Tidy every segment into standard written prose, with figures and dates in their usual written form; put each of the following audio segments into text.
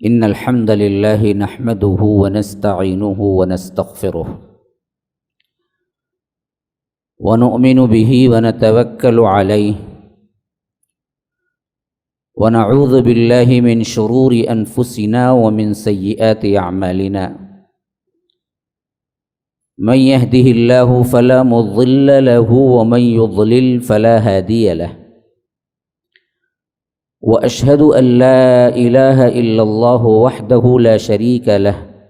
إن الحمد لله نحمده ونستعينه ونستغفره ونؤمن به ونتوكل عليه ونعوذ بالله من شرور أنفسنا ومن سيئات أعمالنا من يهده الله فلا مضل له ومن يضلل فلا هادي له وأشهد أن لا إله إلا الله وحده لا شريك له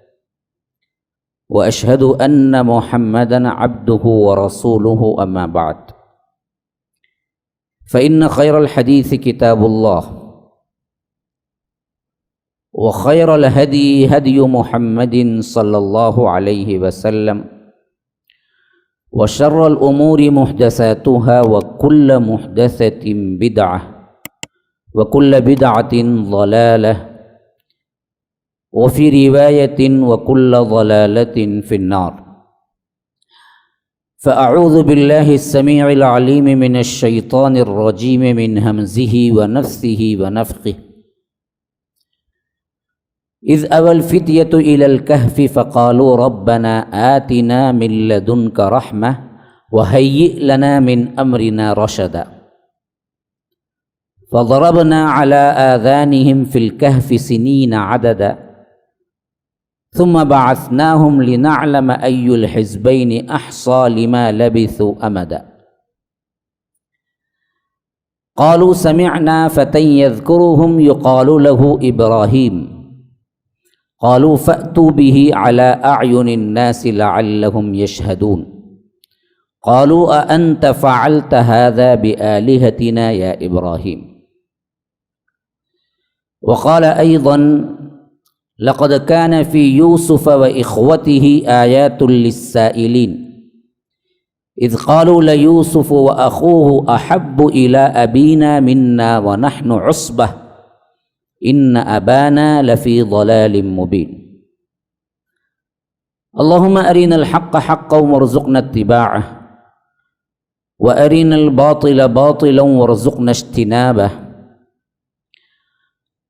وأشهد أن محمدًا عبده ورسوله أما بعد فإن خير الحديث كتاب الله وخير الهدي هدي محمد صلى الله عليه وسلم وشر الأمور محدثاتها وكل محدثة بدعة وكل بدعة ضلالة وفي رواية وكل ضلالة في النار فأعوذ بالله السميع العليم من الشيطان الرجيم من همزه ونفثه ونفخه إذ أوى الفتية إلى الكهف فقالوا ربنا آتنا من لدنك رحمة وهيئ لنا من أمرنا رشدا فضربنا على آذانهم في الكهف سنين عددا ثم بعثناهم لنعلم أي الحزبين أحصى لما لبثوا أمدا قالوا سمعنا فتى يذكرهم يقال له إبراهيم قالوا فأتوا به على أعين الناس لعلهم يشهدون قالوا أأنت فعلت هذا بآلهتنا يا إبراهيم وقال أيضا لقد كان في يوسف وإخوته آيات للسائلين إذ قالوا ليوسف وأخوه أحب إلى أبينا منا ونحن عصبة إن أبانا لفي ضلال مبين اللهم أرنا الحق حقا وارزقنا اتباعه وأرنا الباطل باطلا وارزقنا اجتنابه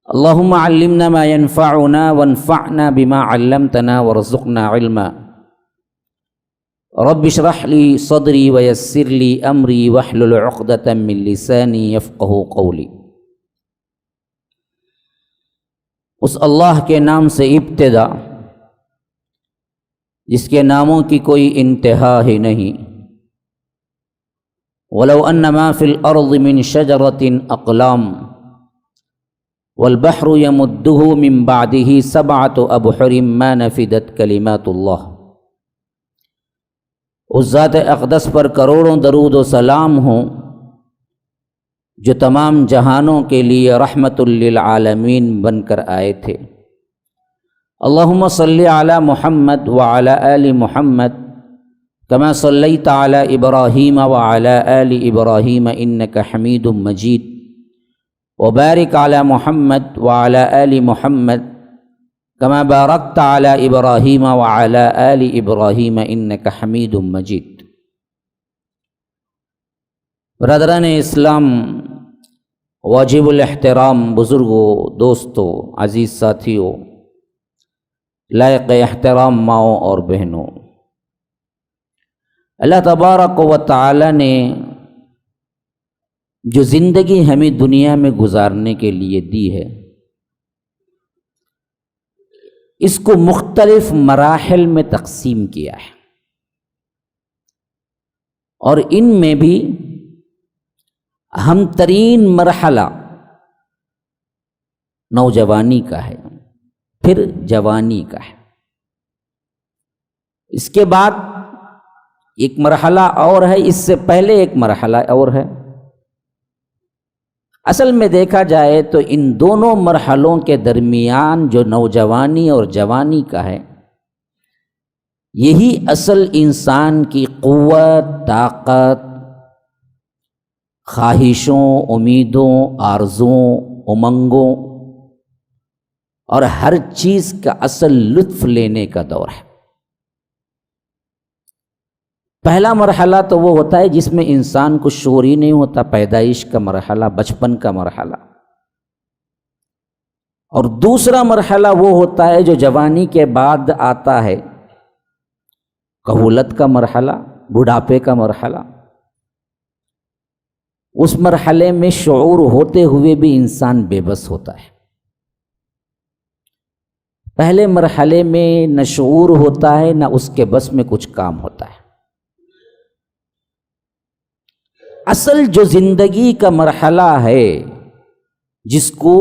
اللهم علمنا ما ينفعنا وانفعنا بما علمتنا وارزقنا علما رب اشرح لي صدري ويسر لي أمري واحلل عقدة من لساني يفقه قولي اس اللہ کے نام سے ابتدا جس کے ناموں کی کوئی انتہا ہی نہیں وَلَوْ أَنَّ مَا فِي الْأَرْضِ مِنْ شَجَرَةٍ أَقْلَامٌ وَالْبَحْرُ يَمُدُّهُ مِنْ بَعْدِهِ سَبْعَةُ أَبْحُرٍ مَا نَفِدَتْ كَلِمَاتُ اللَّهِ اس ذات اقدس پر کروڑوں درود و سلام ہوں جو تمام جہانوں کے لیے رحمت للعالمین بن کر آئے تھے اللہم صلی علی محمد وعلی آل محمد کما صلیت علی ابراہیم وعلی آل ابراہیم انک حمید مجید وبارک علی محمد وعلی آل محمد کما بارکت علی ابراہیم وعلی آل ابراہیم انک حمید مجید برادران اسلام، واجب الاحترام بزرگوں، دوستوں، عزیز ساتھیوں، لائق احترام ماؤں اور بہنوں، اللہ تبارک و تعالی نے جو زندگی ہمیں دنیا میں گزارنے کے لیے دی ہے، اس کو مختلف مراحل میں تقسیم کیا ہے، اور ان میں بھی اہم ترین مرحلہ نوجوانی کا ہے، پھر جوانی کا ہے، اس کے بعد ایک مرحلہ اور ہے، اس سے پہلے ایک مرحلہ اور ہے۔ اصل میں دیکھا جائے تو ان دونوں مرحلوں کے درمیان جو نوجوانی اور جوانی کا ہے، یہی اصل انسان کی قوت، طاقت، خواہشوں، امیدوں، آرزوں، امنگوں اور ہر چیز کا اصل لطف لینے کا دور ہے۔ پہلا مرحلہ تو وہ ہوتا ہے جس میں انسان کو شعور ہی نہیں ہوتا، پیدائش کا مرحلہ، بچپن کا مرحلہ۔ اور دوسرا مرحلہ وہ ہوتا ہے جو جوانی کے بعد آتا ہے، کہولت کا مرحلہ، بڑھاپے کا مرحلہ۔ اس مرحلے میں شعور ہوتے ہوئے بھی انسان بے بس ہوتا ہے۔ پہلے مرحلے میں نہ شعور ہوتا ہے، نہ اس کے بس میں کچھ کام ہوتا ہے۔ اصل جو زندگی کا مرحلہ ہے، جس کو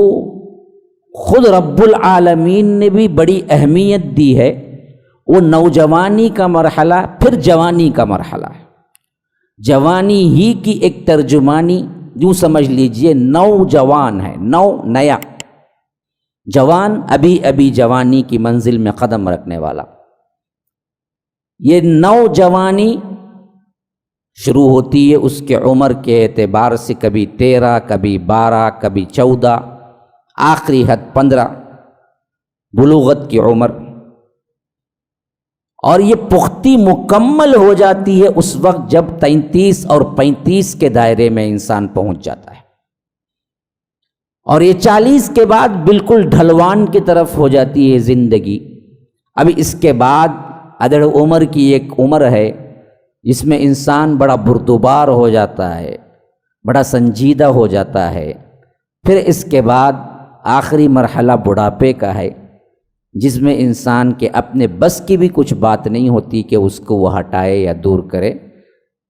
خود رب العالمین نے بھی بڑی اہمیت دی ہے، وہ نوجوانی کا مرحلہ، پھر جوانی کا مرحلہ ہے۔ جوانی ہی کی ایک ترجمانی یوں سمجھ لیجئے، نوجوان ہے، نیا، جوان ابھی جوانی کی منزل میں قدم رکھنے والا۔ یہ نوجوانی شروع ہوتی ہے اس کے عمر کے اعتبار سے، کبھی 13، کبھی 12، کبھی 14، آخری حد 15، بلوغت کی عمر، اور یہ پختی مکمل ہو جاتی ہے اس وقت جب 33 اور 35 کے دائرے میں انسان پہنچ جاتا ہے، اور یہ 40 کے بعد بالکل ڈھلوان کی طرف ہو جاتی ہے زندگی۔ اب اس کے بعد ادڑ عمر کی ایک عمر ہے جس میں انسان بڑا بردبار ہو جاتا ہے، بڑا سنجیدہ ہو جاتا ہے۔ پھر اس کے بعد آخری مرحلہ بڑھاپے کا ہے، جس میں انسان کے اپنے بس کی بھی کچھ بات نہیں ہوتی کہ اس کو وہ ہٹائے یا دور کرے،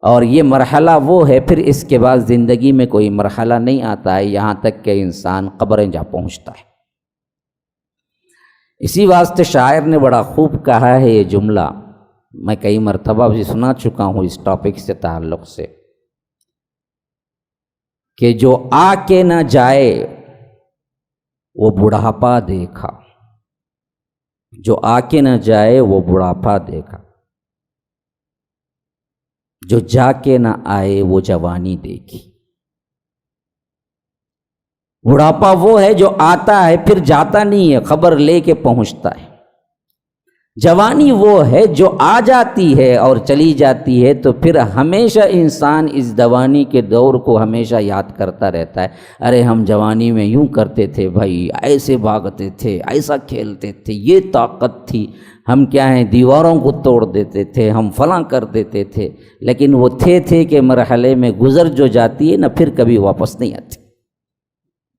اور یہ مرحلہ وہ ہے۔ پھر اس کے بعد زندگی میں کوئی مرحلہ نہیں آتا ہے، یہاں تک کہ انسان قبریں جا پہنچتا ہے۔ اسی واسطے شاعر نے بڑا خوب کہا ہے یہ جملہ، میں کئی مرتبہ بھی سنا چکا ہوں اس ٹاپک سے تعلق سے، کہ جو آ کے نہ جائے وہ بڑھاپا دیکھا، جو آ کے نہ جائے وہ بڑھاپا دیکھا، جو جا کے نہ آئے وہ جوانی دیکھی۔ بڑھاپا وہ ہے جو آتا ہے پھر جاتا نہیں ہے، خبر لے کے پہنچتا ہے۔ جوانی وہ ہے جو آ جاتی ہے اور چلی جاتی ہے، تو پھر ہمیشہ انسان اس جوانی کے دور کو ہمیشہ یاد کرتا رہتا ہے، ارے ہم جوانی میں یوں کرتے تھے بھائی، ایسے بھاگتے تھے، ایسا کھیلتے تھے، یہ طاقت تھی، ہم کیا ہیں دیواروں کو توڑ دیتے تھے، ہم فلاں کر دیتے تھے۔ لیکن وہ تھے کہ مرحلے میں گزر جو جاتی ہے نا، پھر کبھی واپس نہیں آتی،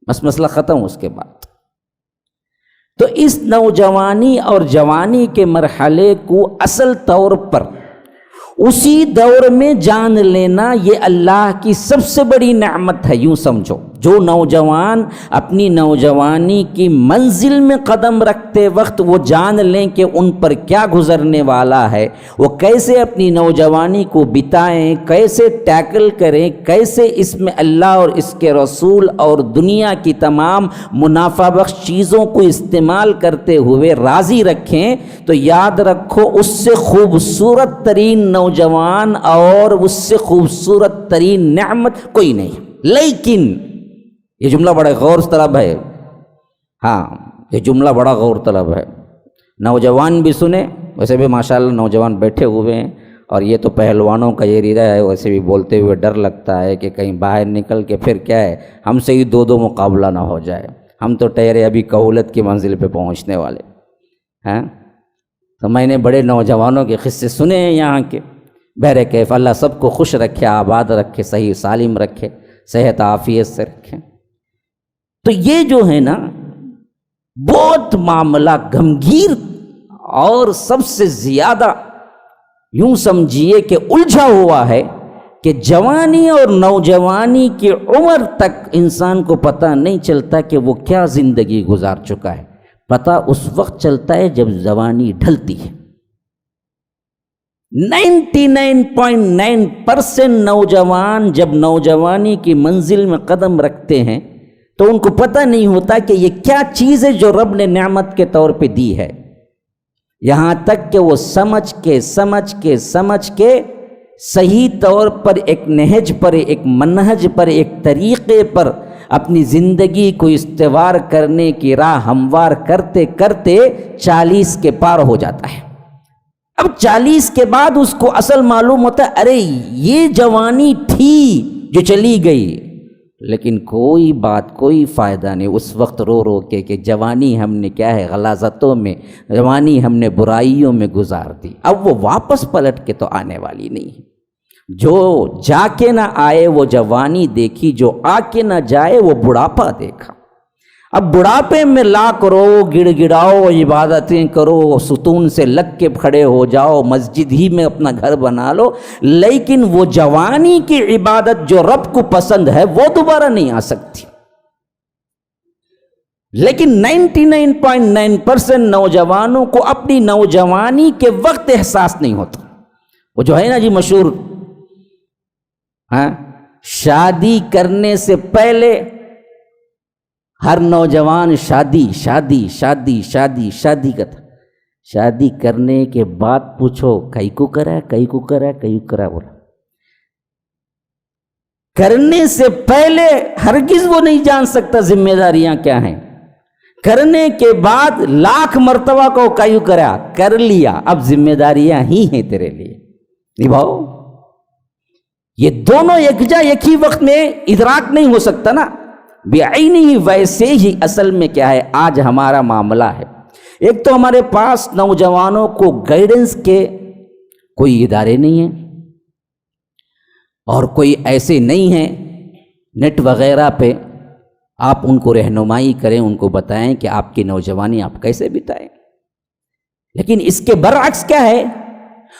بس مسئلہ ختم اس کے بعد۔ تو اس نوجوانی اور جوانی کے مرحلے کو اصل طور پر اسی دور میں جان لینا، یہ اللہ کی سب سے بڑی نعمت ہے۔ یوں سمجھو، جو نوجوان اپنی نوجوانی کی منزل میں قدم رکھتے وقت وہ جان لیں کہ ان پر کیا گزرنے والا ہے، وہ کیسے اپنی نوجوانی کو بتائیں، کیسے ٹیکل کریں، کیسے اس میں اللہ اور اس کے رسول اور دنیا کی تمام منافع بخش چیزوں کو استعمال کرتے ہوئے راضی رکھیں، تو یاد رکھو اس سے خوبصورت ترین نوجوان اور اس سے خوبصورت ترین نعمت کوئی نہیں۔ لیکن یہ جملہ بڑا غور طلب ہے، ہاں یہ جملہ بڑا غور طلب ہے، نوجوان بھی سنیں، ویسے بھی ماشاءاللہ نوجوان بیٹھے ہوئے ہیں، اور یہ تو پہلوانوں کا یہ ریرا ہے، ویسے بھی بولتے ہوئے ڈر لگتا ہے کہ کہیں باہر نکل کے پھر کیا ہے ہم سے ہی دو مقابلہ نہ ہو جائے، ہم تو ٹھہرے ابھی کہولت کی منزل پہ پہنچنے والے ہیں۔ تو میں نے بڑے نوجوانوں کے قصے سنے ہیں یہاں کے، بہرکیف اللہ سب کو خوش رکھے، آباد رکھے، صحیح سالم رکھے، صحت عافیت سے رکھے۔ تو یہ جو ہے نا بہت معاملہ گھمگیر اور سب سے زیادہ یوں سمجھیے کہ الجھا ہوا ہے کہ جوانی اور نوجوانی کی عمر تک انسان کو پتہ نہیں چلتا کہ وہ کیا زندگی گزار چکا ہے، پتہ اس وقت چلتا ہے جب جوانی ڈھلتی ہے۔ 99.9% نوجوان جب نوجوانی کی منزل میں قدم رکھتے ہیں تو ان کو پتہ نہیں ہوتا کہ یہ کیا چیز ہے جو رب نے نعمت کے طور پہ دی ہے، یہاں تک کہ وہ سمجھ کے صحیح طور پر ایک نہج پر، ایک منہج پر، ایک طریقے پر اپنی زندگی کو استوار کرنے کی راہ ہموار کرتے کرتے 40 کے پار ہو جاتا ہے۔ اب 40 کے بعد اس کو اصل معلوم ہوتا ہے ارے یہ جوانی تھی جو چلی گئی، لیکن کوئی بات، کوئی فائدہ نہیں اس وقت رو رو کے کہ جوانی ہم نے کیا ہے غلاظتوں میں، جوانی ہم نے برائیوں میں گزار دی۔ اب وہ واپس پلٹ کے تو آنے والی نہیں ہے۔ جو جا کے نہ آئے وہ جوانی دیکھی، جو آ کے نہ جائے وہ بڑھاپا دیکھا۔ اب بڑھاپے میں لاکھ رو، گڑ گڑاؤ، عبادتیں کرو، ستون سے لگ کے کھڑے ہو جاؤ، مسجد ہی میں اپنا گھر بنا لو، لیکن وہ جوانی کی عبادت جو رب کو پسند ہے وہ دوبارہ نہیں آ سکتی۔ لیکن 99.9% نوجوانوں کو اپنی نوجوانی کے وقت احساس نہیں ہوتا۔ وہ جو ہے نا جی مشہور، شادی کرنے سے پہلے ہر نوجوان شادی شادی شادی شادی شادی کا تھا، شادی کرنے کے بعد پوچھو کئی کو کرا، کئی کو کرا، کئی کو کرا، بولا کرنے سے پہلے ہرگز وہ نہیں جان سکتا ذمہ داریاں کیا ہیں، کرنے کے بعد لاکھ مرتبہ کو کئی کرا، کر لیا، اب ذمہ داریاں ہی ہیں تیرے لیے، نبھاؤ۔ یہ دونوں یکجا ایک ہی وقت میں ادراک نہیں ہو سکتا نا بعینی۔ ویسے ہی اصل میں کیا ہے آج ہمارا معاملہ ہے، ایک تو ہمارے پاس نوجوانوں کو گائیڈنس کے کوئی ادارے نہیں ہیں، اور کوئی ایسے نہیں ہیں نیٹ وغیرہ پہ آپ ان کو رہنمائی کریں، ان کو بتائیں کہ آپ کی نوجوانی آپ کیسے بتائیں۔ لیکن اس کے برعکس کیا ہے،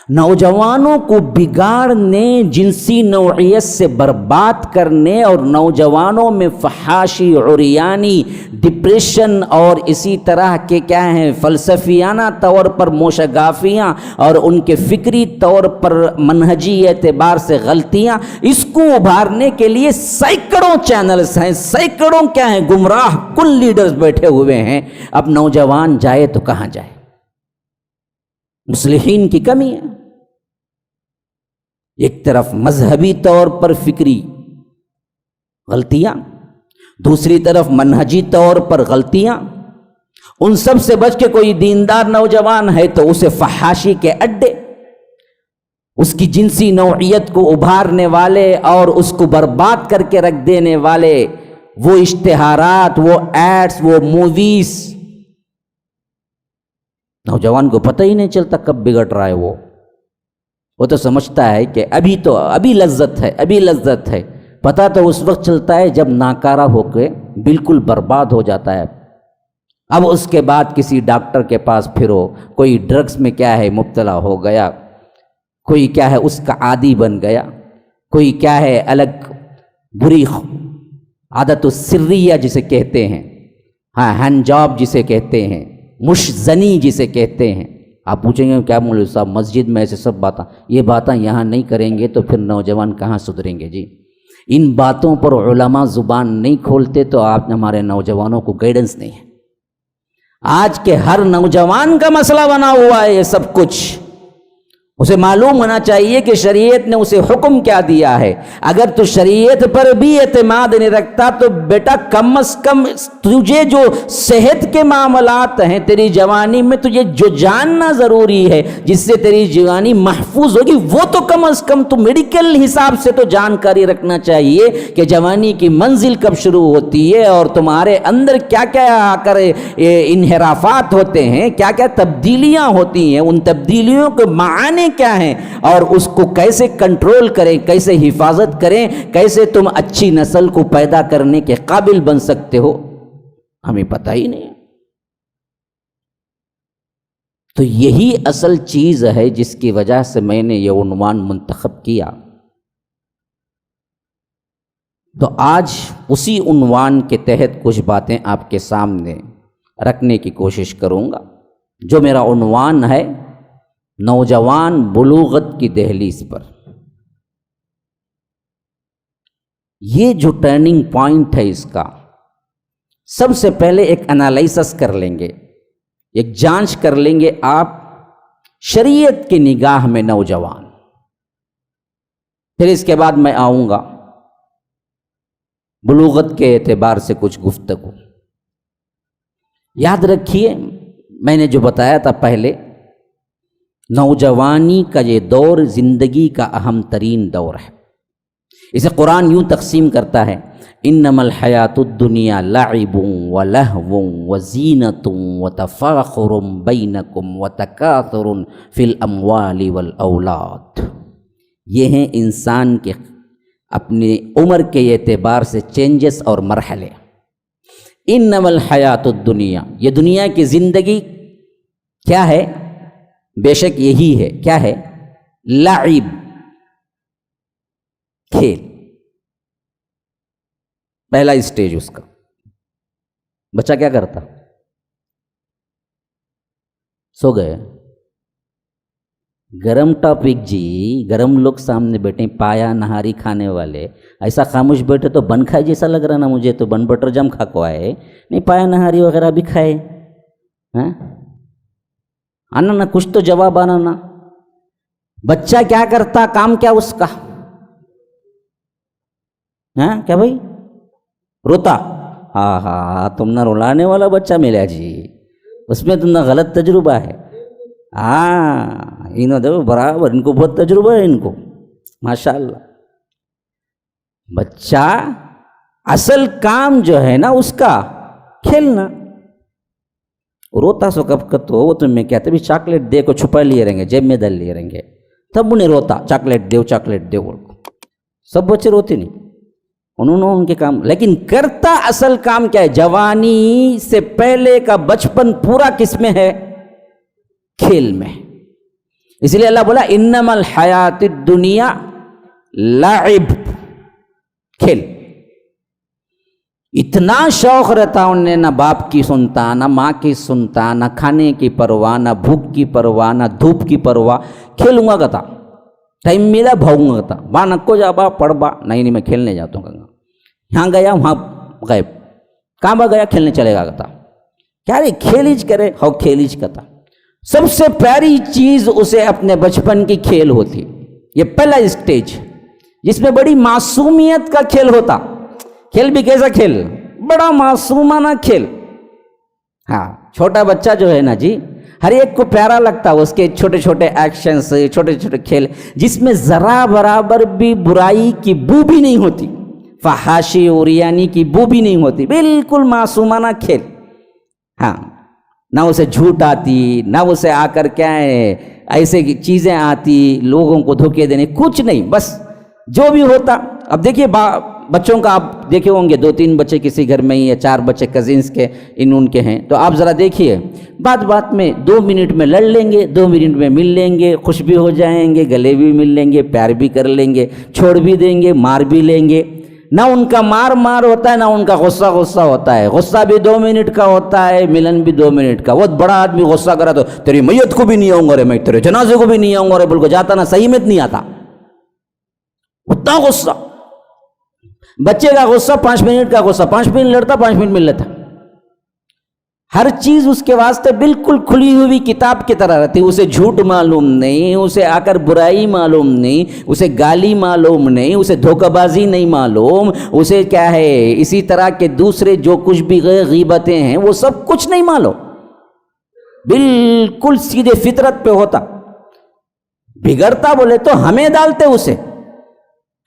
نوجوانوں کو بگاڑنے، جنسی نوعیت سے برباد کرنے، اور نوجوانوں میں فحاشی، عریانی، ڈپریشن اور اسی طرح کے کیا ہیں فلسفیانہ طور پر موشگافیاں اور ان کے فکری طور پر منہجی اعتبار سے غلطیاں، اس کو ابھارنے کے لیے سینکڑوں چینلز ہیں، سینکڑوں کیا ہیں گمراہ کن لیڈرز بیٹھے ہوئے ہیں۔ اب نوجوان جائے تو کہاں جائے؟ مصلحین کی کمی ہے، ایک طرف مذہبی طور پر فکری غلطیاں، دوسری طرف منہجی طور پر غلطیاں، ان سب سے بچ کے کوئی دیندار نوجوان ہے تو اسے فحاشی کے اڈے، اس کی جنسی نوعیت کو ابھارنے والے اور اس کو برباد کر کے رکھ دینے والے وہ اشتہارات، وہ ایڈز، وہ موویز، نوجوان کو پتہ ہی نہیں چلتا کب بگڑ رہا ہے۔ وہ تو سمجھتا ہے کہ ابھی لذت ہے، ابھی لذت ہے، پتہ تو اس وقت چلتا ہے جب ناکارہ ہو کے بالکل برباد ہو جاتا ہے۔ اب اس کے بعد کسی ڈاکٹر کے پاس پھرو، کوئی ڈرگس میں کیا ہے مبتلا ہو گیا، کوئی کیا ہے اس کا عادی بن گیا، کوئی کیا ہے الگ بری عادت السریہ جسے کہتے ہیں، ہینڈ جاب جسے کہتے ہیں، مش زنی جسے کہتے ہیں۔ آپ پوچھیں گے کیا مولوی صاحب مسجد میں ایسے سب باتیں، یہ باتیں یہاں نہیں کریں گے تو پھر نوجوان کہاں سدھریں گے جی؟ ان باتوں پر علماء زبان نہیں کھولتے تو آپ ہمارے نوجوانوں کو گائیڈنس نہیں ہے۔ آج کے ہر نوجوان کا مسئلہ بنا ہوا ہے یہ سب کچھ، اسے معلوم ہونا چاہیے کہ شریعت نے اسے حکم کیا دیا ہے۔ اگر تو شریعت پر بھی اعتماد نہیں رکھتا تو بیٹا کم از کم تجھے جو صحت کے معاملات ہیں تیری جوانی میں تجھے جو جاننا ضروری ہے جس سے تیری جوانی محفوظ ہوگی، وہ تو کم از کم تو میڈیکل حساب سے تو جانکاری رکھنا چاہیے کہ جوانی کی منزل کب شروع ہوتی ہے اور تمہارے اندر کیا کیا آ کر انحرافات ہوتے ہیں، کیا کیا تبدیلیاں ہوتی ہیں، ان تبدیلیوں کے معنی کیا ہیں اور اس کو کیسے کنٹرول کریں، کیسے حفاظت کریں، کیسے تم اچھی نسل کو پیدا کرنے کے قابل بن سکتے ہو، ہمیں پتہ ہی نہیں۔ تو یہی اصل چیز ہے جس کی وجہ سے میں نے یہ عنوان منتخب کیا۔ تو آج اسی عنوان کے تحت کچھ باتیں آپ کے سامنے رکھنے کی کوشش کروں گا، جو میرا عنوان ہے نوجوان بلوغت کی دہلیز پر۔ یہ جو ٹرننگ پوائنٹ ہے اس کا، سب سے پہلے ایک انالائسس کر لیں گے، ایک جانچ کر لیں گے آپ شریعت کی نگاہ میں نوجوان، پھر اس کے بعد میں آؤں گا بلوغت کے اعتبار سے کچھ گفتگو۔ یاد رکھیے میں نے جو بتایا تھا پہلے، نوجوانی کا یہ دور زندگی کا اہم ترین دور ہے۔ اسے قرآن یوں تقسیم کرتا ہے انما الحیات الدنیا لعب ولہو وزینۃ وتفاخر بینکم وتکاثر فی الاموال والاولاد. یہ ہیں انسان کے اپنی عمر کے اعتبار سے چینجز اور مرحلے. انما الحیات الدنیا، یہ دنیا کی زندگی کیا ہے؟ بے شک یہی ہے. کیا ہے؟ لعب، کھیل. پہلا اسٹیج اس کا. بچہ کیا کرتا؟ سو گئے. گرم ٹاپک جی، گرم لوگ سامنے بیٹھے، پایا نہاری کھانے والے، ایسا خاموش بیٹھے تو بن کھائے جیسا لگ رہا نا مجھے تو. بن بٹر جم کھا کو آئے نہیں، پایا نہاری وغیرہ بھی کھائے. آنا نا کچھ تو جواب آنا نا. بچہ کیا کرتا؟ کام کیا اس کا؟ کیا بھائی؟ روتا. ہاں ہاں، تم نہ رلانے والا بچہ ملا جی، اس میں تم نہ غلط تجربہ ہے. ہاں انہوں دیکھو برابر، ان کو بہت تجربہ ہے ان کو ماشاء اللہ. بچہ اصل کام جو ہے نا اس کا کھیلنا. روتا سو کب کا تو وہ تمہیں کہتے بھی چاکلیٹ دے کو چھپا لیے رہیں گے، جیب میں ڈال لیے رہیں گے، تب انہیں روتا چاکلیٹ دیو چاکلیٹ دیو. سب بچے روتے نہیں، انہوں نے ان کے کام. لیکن کرتا اصل کام کیا ہے؟ جوانی سے پہلے کا بچپن پورا کس میں ہے؟ کھیل میں. اس لیے اللہ بولا انما الحیات الدنیا لعب، کھیل. اتنا شوق رہتا انہیں، نہ باپ کی سنتا، نہ ماں کی سنتا، نہ کھانے کی پرواہ، نہ بھوک کی پرواہ، نہ دھوپ کی پرواہ. کھیلوں گا کہتا، ٹائم ملا بھاگوں گا کہتا. با نکو جا با پڑھ با، نہیں میں کھیلنے جاتا ہوں. یہاں گیا وہاں غائب، کہاں با گیا کھیلنے چلے گا کہتا. کیا رے کھیلیج کرے؟ ہو کھیلیج کہتا. سب سے پیاری چیز اسے اپنے بچپن کی کھیل ہوتی. یہ پہلا اسٹیج جس میں بڑی معصومیت کا کھیل ہوتا. کھیل بھی کیسا کھیل؟ بڑا معصومانہ کھیل. ہاں چھوٹا بچہ جو ہے نا جی، ہر ایک کو پیارا لگتا. اس کے چھوٹے چھوٹے ایکشنز، چھوٹے چھوٹے کھیل جس میں ذرا برابر بھی برائی کی بو بھی نہیں ہوتی، فحاشی اوریانی کی بو بھی نہیں ہوتی، بالکل معصومانہ کھیل. ہاں نہ اسے جھوٹ آتی، نہ اسے آ کر کیا ہے ایسے چیزیں آتی لوگوں کو دھوکے دینے، کچھ نہیں. بس جو بھی ہوتا. اب دیکھیے بچوں کا آپ دیکھے ہوں گے، 2-3 بچے کسی گھر میں ہی، یا 4 بچے کزنس کے ان کے ہیں، تو آپ ذرا دیکھیے بات میں 2 منٹ میں لڑ لیں گے، 2 منٹ میں مل لیں گے، خوش بھی ہو جائیں گے، گلے بھی مل لیں گے، پیار بھی کر لیں گے، چھوڑ بھی دیں گے، مار بھی لیں گے. نہ ان کا مار ہوتا ہے، نہ ان کا غصہ ہوتا ہے. غصہ بھی 2 منٹ کا ہوتا ہے، ملن بھی 2 منٹ کا. بہت بڑا آدمی غصہ کرا تو تیری میت کو بھی نہیں آؤں گا رے، میں تیرے جنازے کو بھی نہیں آؤں گا رے بول کو جاتا نا، صحیح میں نہیں آتا. اتنا غصہ. بچے کا غصہ 5 منٹ کا غصہ، 5 منٹ لڑتا، 5 منٹ مل لیتا. ہر چیز اس کے واسطے بالکل کھلی ہوئی کتاب کی طرح رہتی. اسے جھوٹ معلوم نہیں، اسے آ کر برائی معلوم نہیں، اسے گالی معلوم نہیں، اسے دھوکہ بازی نہیں معلوم، اسے کیا ہے اسی طرح کے دوسرے جو کچھ بھی غیبتیں ہیں وہ سب کچھ نہیں معلوم. بالکل سیدھے فطرت پہ ہوتا. بگڑتا بولے تو ہمیں ڈالتے، اسے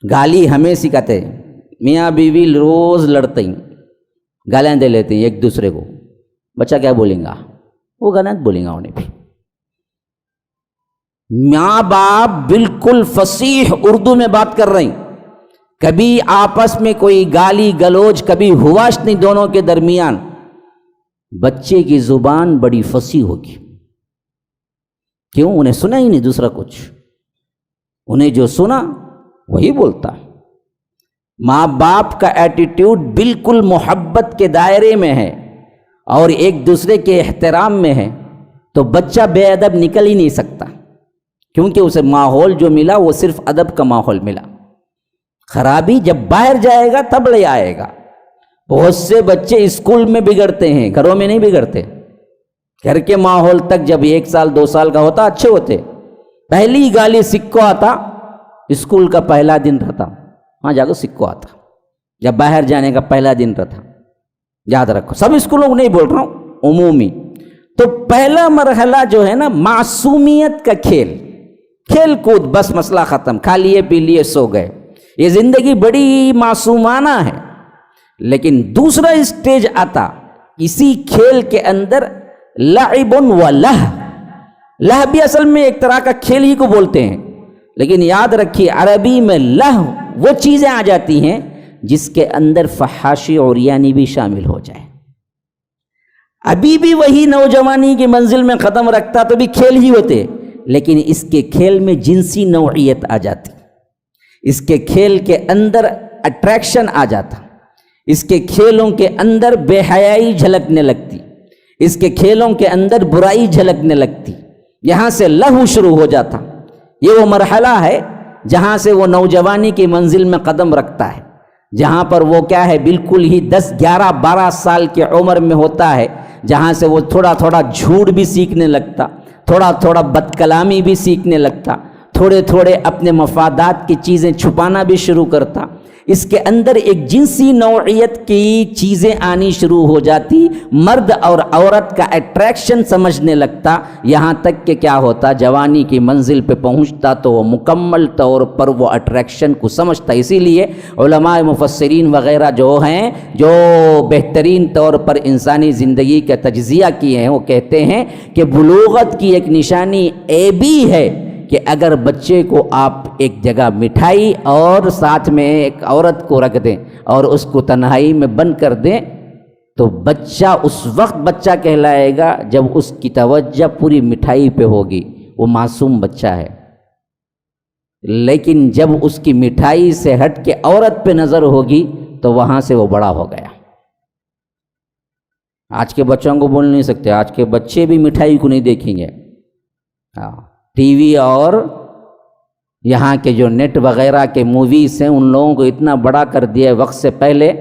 گالی ہمیں سکھاتے. میاں بیوی روز لڑتے ہیں، گالیاں دے لیتے ہیں ایک دوسرے کو. بچہ کیا بولیں گا؟ وہ غلط بولیں گا انہیں بھی. ماں باپ بالکل فصیح اردو میں بات کر رہے ہیں. کبھی آپس میں کوئی گالی گلوچ کبھی ہواش نہیں دونوں کے درمیان. بچے کی زبان بڑی فصیح ہوگی. کیوں؟ انہیں سنا ہی نہیں دوسرا کچھ، انہیں جو سنا وہی بولتا. ماں باپ کا ایٹیٹیوڈ بالکل محبت کے دائرے میں ہے اور ایک دوسرے کے احترام میں ہے، تو بچہ بے ادب نکل ہی نہیں سکتا، کیونکہ اسے ماحول جو ملا وہ صرف ادب کا ماحول ملا. خرابی جب باہر جائے گا تب لے آئے گا. بہت سے بچے اسکول میں بگڑتے ہیں، گھروں میں نہیں بگڑتے. گھر کے ماحول تک جب 1 سال 2 سال کا ہوتا اچھے ہوتے. پہلی گالی سکو آتا اسکول کا پہلا دن رہتا، وہاں جا کے سکو آتا. جب باہر جانے کا پہلا دن رہتا. یاد رکھو، سب اسکولوں کو نہیں بول رہا ہوں، عمومی. تو پہلا مرحلہ جو ہے نا معصومیت کا کھیل کود، بس مسئلہ ختم. کھا لیے پی لیے سو گئے. یہ زندگی بڑی معصومانہ ہے. لیکن دوسرا اسٹیج آتا اسی کھیل کے اندر لعب و لہ. لہ بھی اصل میں ایک طرح کا کھیل ہی کو بولتے ہیں، لیکن یاد رکھیے عربی میں لہ وہ چیزیں آ جاتی ہیں جس کے اندر فحاشی اور عریانی بھی شامل ہو جائے. ابھی بھی وہی نوجوانی کی منزل میں قدم رکھتا تو بھی کھیل ہی ہوتے، لیکن اس کے کھیل میں جنسی نوعیت آ جاتی، اس کے کھیل کے اندر اٹریکشن آ جاتا، اس کے کھیلوں کے اندر بے حیائی جھلکنے لگتی، اس کے کھیلوں کے اندر برائی جھلکنے لگتی. یہاں سے لہو شروع ہو جاتا. یہ وہ مرحلہ ہے جہاں سے وہ نوجوانی کی منزل میں قدم رکھتا ہے، جہاں پر وہ کیا ہے بالکل ہی 10 11 12 سال کی عمر میں ہوتا ہے، جہاں سے وہ تھوڑا تھوڑا جھوٹ بھی سیکھنے لگتا، تھوڑا تھوڑا بد کلامی بھی سیکھنے لگتا، تھوڑے تھوڑے اپنے مفادات کی چیزیں چھپانا بھی شروع کرتا. اس کے اندر ایک جنسی نوعیت کی چیزیں آنی شروع ہو جاتی، مرد اور عورت کا اٹریکشن سمجھنے لگتا. یہاں تک کہ کیا ہوتا، جوانی کی منزل پہ پہنچتا تو وہ مکمل طور پر وہ اٹریکشن کو سمجھتا. اسی لیے علماء مفسرین وغیرہ جو ہیں، جو بہترین طور پر انسانی زندگی کا تجزیہ کیے ہیں، وہ کہتے ہیں کہ بلوغت کی ایک نشانی اے بھی ہے کہ اگر بچے کو آپ ایک جگہ مٹھائی اور ساتھ میں ایک عورت کو رکھ دیں اور اس کو تنہائی میں بند کر دیں تو بچہ اس وقت بچہ کہلائے گا جب اس کی توجہ پوری مٹھائی پہ ہوگی. وہ معصوم بچہ ہے. لیکن جب اس کی مٹھائی سے ہٹ کے عورت پہ نظر ہوگی تو وہاں سے وہ بڑا ہو گیا. آج کے بچوں کو بول نہیں سکتے، آج کے بچے بھی مٹھائی کو نہیں دیکھیں گے. ٹی وی اور یہاں کے جو نیٹ وغیرہ کے موویز ہیں ان لوگوں کو اتنا بڑا کر دیا وقت سے پہلے.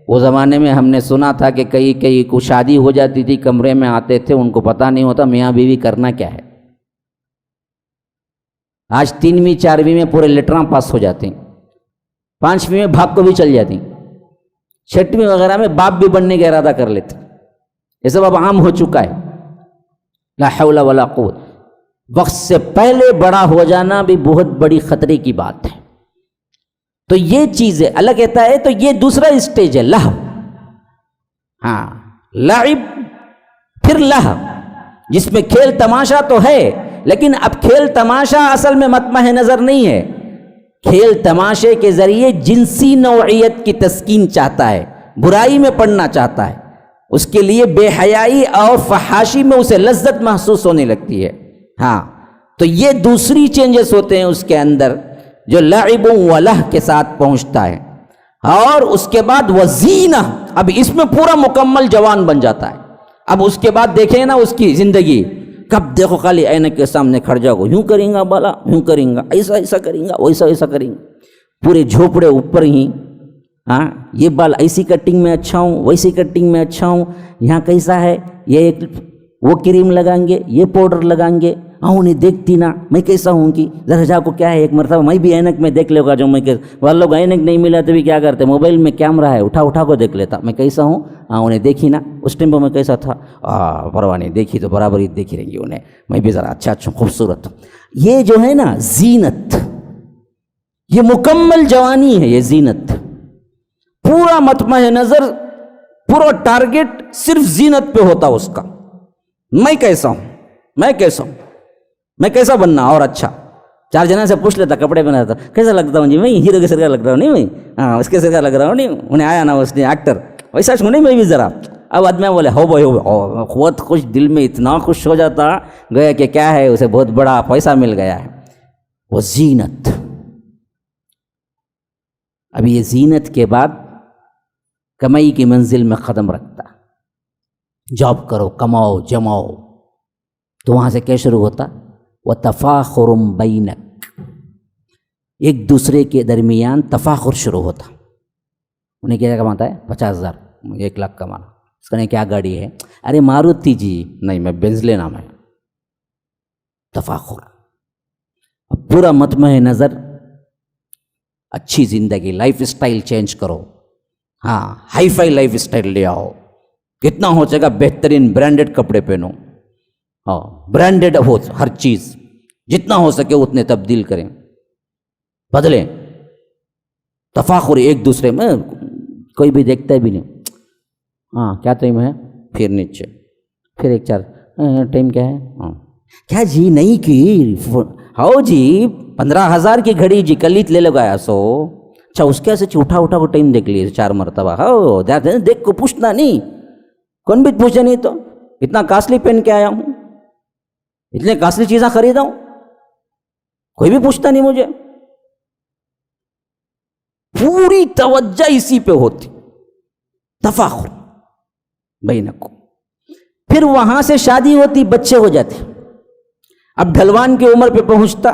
وہ زمانے میں ہم نے سنا تھا کہ کئی کو شادی ہو جاتی تھی، کمرے میں آتے تھے، ان کو پتہ نہیں ہوتا میاں بیوی کرنا کیا ہے. آج 3ویں 4ویں میں پورے لیٹراں پاس ہو جاتے ہیں، 5ویں میں بھاگ کو بھی چل جاتی، 6ویں وغیرہ میں باپ بھی بننے کا ارادہ کر لیتے. یہ سب اب عام ہو چکا ہے. لا حول ولا قوت. وقت سے پہلے بڑا ہو جانا بھی بہت بڑی خطرے کی بات ہے. تو یہ چیزیں اللہ کہتا ہے، تو یہ دوسرا اسٹیج ہے لہو. ہاں، لعب پھر لہو، جس میں کھیل تماشا تو ہے، لیکن اب کھیل تماشا اصل میں مطمع نظر نہیں ہے. کھیل تماشے کے ذریعے جنسی نوعیت کی تسکین چاہتا ہے، برائی میں پڑنا چاہتا ہے. اس کے لیے بے حیائی اور فحاشی میں اسے لذت محسوس ہونے لگتی ہے. ہاں، تو یہ دوسری چینجز ہوتے ہیں اس کے اندر جو لعب و لہ کے ساتھ پہنچتا ہے. اور اس کے بعد وزینہ، اب اس میں پورا مکمل جوان بن جاتا ہے. اب اس کے بعد دیکھیں نا اس کی زندگی، کب دیکھو خالی اینک کے سامنے کھڑ جاؤ، یوں کریں گا بالا، یوں کریں گا، ایسا ایسا کریں گا، ویسا ایسا کریں گا، پورے جھوپڑے اوپر ہی. ہاں، یہ بال ایسی کٹنگ میں اچھا ہوں، ویسی کٹنگ میں اچھا ہوں، یہاں کیسا ہے، یہ وہ کریم لگائیں گے، یہ پاؤڈر لگائیں گے. انہیں دیکھتی نا میں کیسا ہوں گی، ذرا جا کو کیا ہے ایک مرتبہ میں بھی اینک میں دیکھ لے گا. جو میں وہ لوگ اینک نہیں ملا تو بھی کیا کرتے، موبائل میں کیمرہ ہے اٹھا کو دیکھ لیتا میں کیسا ہوں. انہیں دیکھی نا اس ٹائم پہ میں کیسا تھا، پرواہ نہیں، دیکھی تو برابر ہی دیکھی رہیں گی انہیں، میں بھی ذرا اچھا خوبصورت ہوں. یہ جو ہے نا زینت، یہ مکمل جوانی ہے. یہ زینت پورا مطمع نظر، پورا ٹارگٹ صرف زینت پہ ہوتا اس کا. میں کیسا ہوں، میں کیسا ہوں، میں کیسا بننا اور اچھا. 4 جنے سے پوچھ لیتا کپڑے پہنا تھا، کیسا لگتا ہوں جی، میں ہیرو کے سر کا لگ رہا ہوں نہیں، میں اس کے سر کا لگ رہا ہوں نہیں. انہیں آیا نا اس نے ایکٹر ویسا چھو نہیں، میں بھی ذرا. اب آدمی بولے ہو بھائی ہو، بہت خوش، دل میں اتنا خوش ہو جاتا گویا کہ کیا ہے اسے بہت بڑا پیسہ مل گیا ہے. وہ زینت. اب یہ زینت کے بعد کمائی کی منزل میں قدم رکھتا، جاب کرو، کماؤ، جماؤ. تو وہاں سے کیا شروع ہوتا، وَتَفَاخُرٌ بَيْنَكَ، ایک دوسرے کے درمیان تفاخر شروع ہوتا. انہیں کیا کماتا ہے 50,000، 1 لاکھ کمانا. اس کا نہیں کیا گاڑی ہے، ارے ماروتی جی، نہیں میں بینز لینا. میں تفاخر. اب پورا مطمع نظر، اچھی زندگی، لائف اسٹائل چینج کرو. ہاں، ہائی فائی لائف اسٹائل لے آؤ، کتنا ہو سکے گا بہترین برانڈڈ کپڑے پہنو. ہاں، برانڈڈ ہو ہر چیز، جتنا ہو سکے اتنے تبدیل کریں، بدلیں. تفاخر ایک دوسرے میں، کوئی بھی دیکھتا بھی نہیں. ہاں کیا ٹائم ہے؟ پھر نیچے، پھر ایک چار، ٹائم کیا ہے؟ ہاں کیا جی نہیں کی؟ ہاؤ جی 15,000 کی گھڑی جی کل ہی لے لگایا سو. اچھا اس کے ایسے اٹھا اٹھا کو ٹائم دیکھ لیے 4 مرتبہ. ہاؤ دیکھ کو پوچھنا نہیں، کون بھی پوچھے نہیں. تو اتنا کاسٹلی پہن کے آیا ہوں، اتنے کاسٹلی چیزیں خریدا ہوں، کوئی بھی پوچھتا نہیں مجھے. پوری توجہ اسی پہ ہوتی، تفاخر بینکم. پھر وہاں سے شادی ہوتی، بچے ہو جاتے. اب ڈھلوان کی عمر پہ پہنچتا،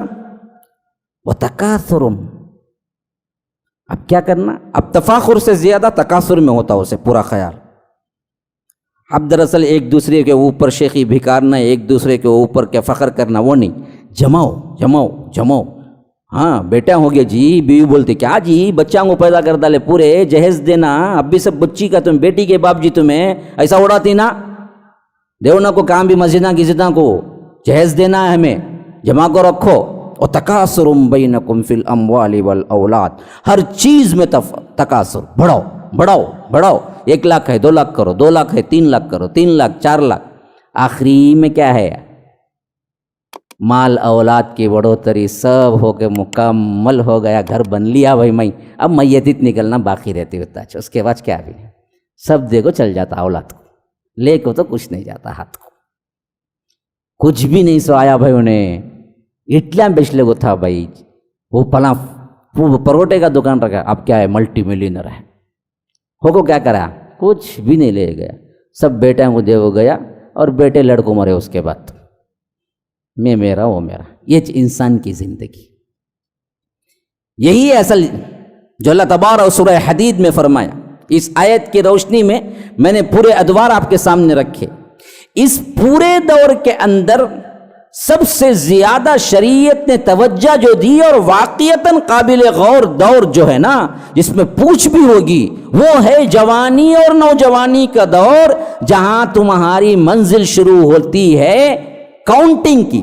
وتکاثر. اب کیا کرنا؟ اب تفاخر سے زیادہ تکاثر میں ہوتا اسے پورا خیال. اب دراصل ایک دوسرے کے اوپر شیخی بھکارنا، ایک دوسرے کے اوپر کیا فخر کرنا، وہ نہیں. جماؤ جماؤ جماؤ. ہاں بیٹا ہو گیا جی، بیوی بولتے کیا جی بچہ کو پیدا کر ڈالے، پورے جہیز دینا. اب بھی سب بچی کا، تم بیٹی کے باپ جی تمہیں ایسا اڑاتی نا، دیو نا کو کام بھی مسجدہ کی زدہ کو جہیز دینا ہے، ہمیں جمع کو رکھو. اور تکاثر بینکم فی الاموال والاولاد. ہر چیز میں تکاثر، بڑھاؤ بڑھاؤ بڑھاؤ. 1 لاکھ ہے 2 لاکھ کرو، 2 لاکھ ہے 3 لاکھ کرو، 3 لاکھ 4 لاکھ. آخری میں کیا ہے؟ مال اولاد کی بڑھوتری سب ہو کے مکمل ہو گیا، گھر بن لیا بھائی. میں اب میت نکلنا باقی رہتی ہوتا ہے. اس کے بعد کیا بھی سب دیکھو چل جاتا اولاد کو، لے کو تو کچھ نہیں جاتا ہاتھ کو، کچھ بھی نہیں سو آیا بھائی. انہیں اٹلیاں بیچلے کو تھا بھائی، وہ پلا پروٹے کا دکان رکھا، اب کیا ہے ملٹی ملینر ہے. ہو کو کیا کرا؟ کچھ بھی نہیں لے گیا، سب بیٹوں کو دے وہ گیا، اور بیٹے لڑکوں مرے. اس کے بعد میں میرا وہ میرا. یہ انسان کی زندگی یہی ہے اصل جو اللہ تبارک و سورہ حدید میں فرمایا. اس آیت کی روشنی میں میں نے پورے ادوار آپ کے سامنے رکھے. اس پورے دور کے اندر سب سے زیادہ شریعت نے توجہ جو دی، اور واقعتاً قابل غور دور جو ہے نا، جس میں پوچھ بھی ہوگی، وہ ہے جوانی اور نوجوانی کا دور، جہاں تمہاری منزل شروع ہوتی ہے کاؤنٹنگ کی.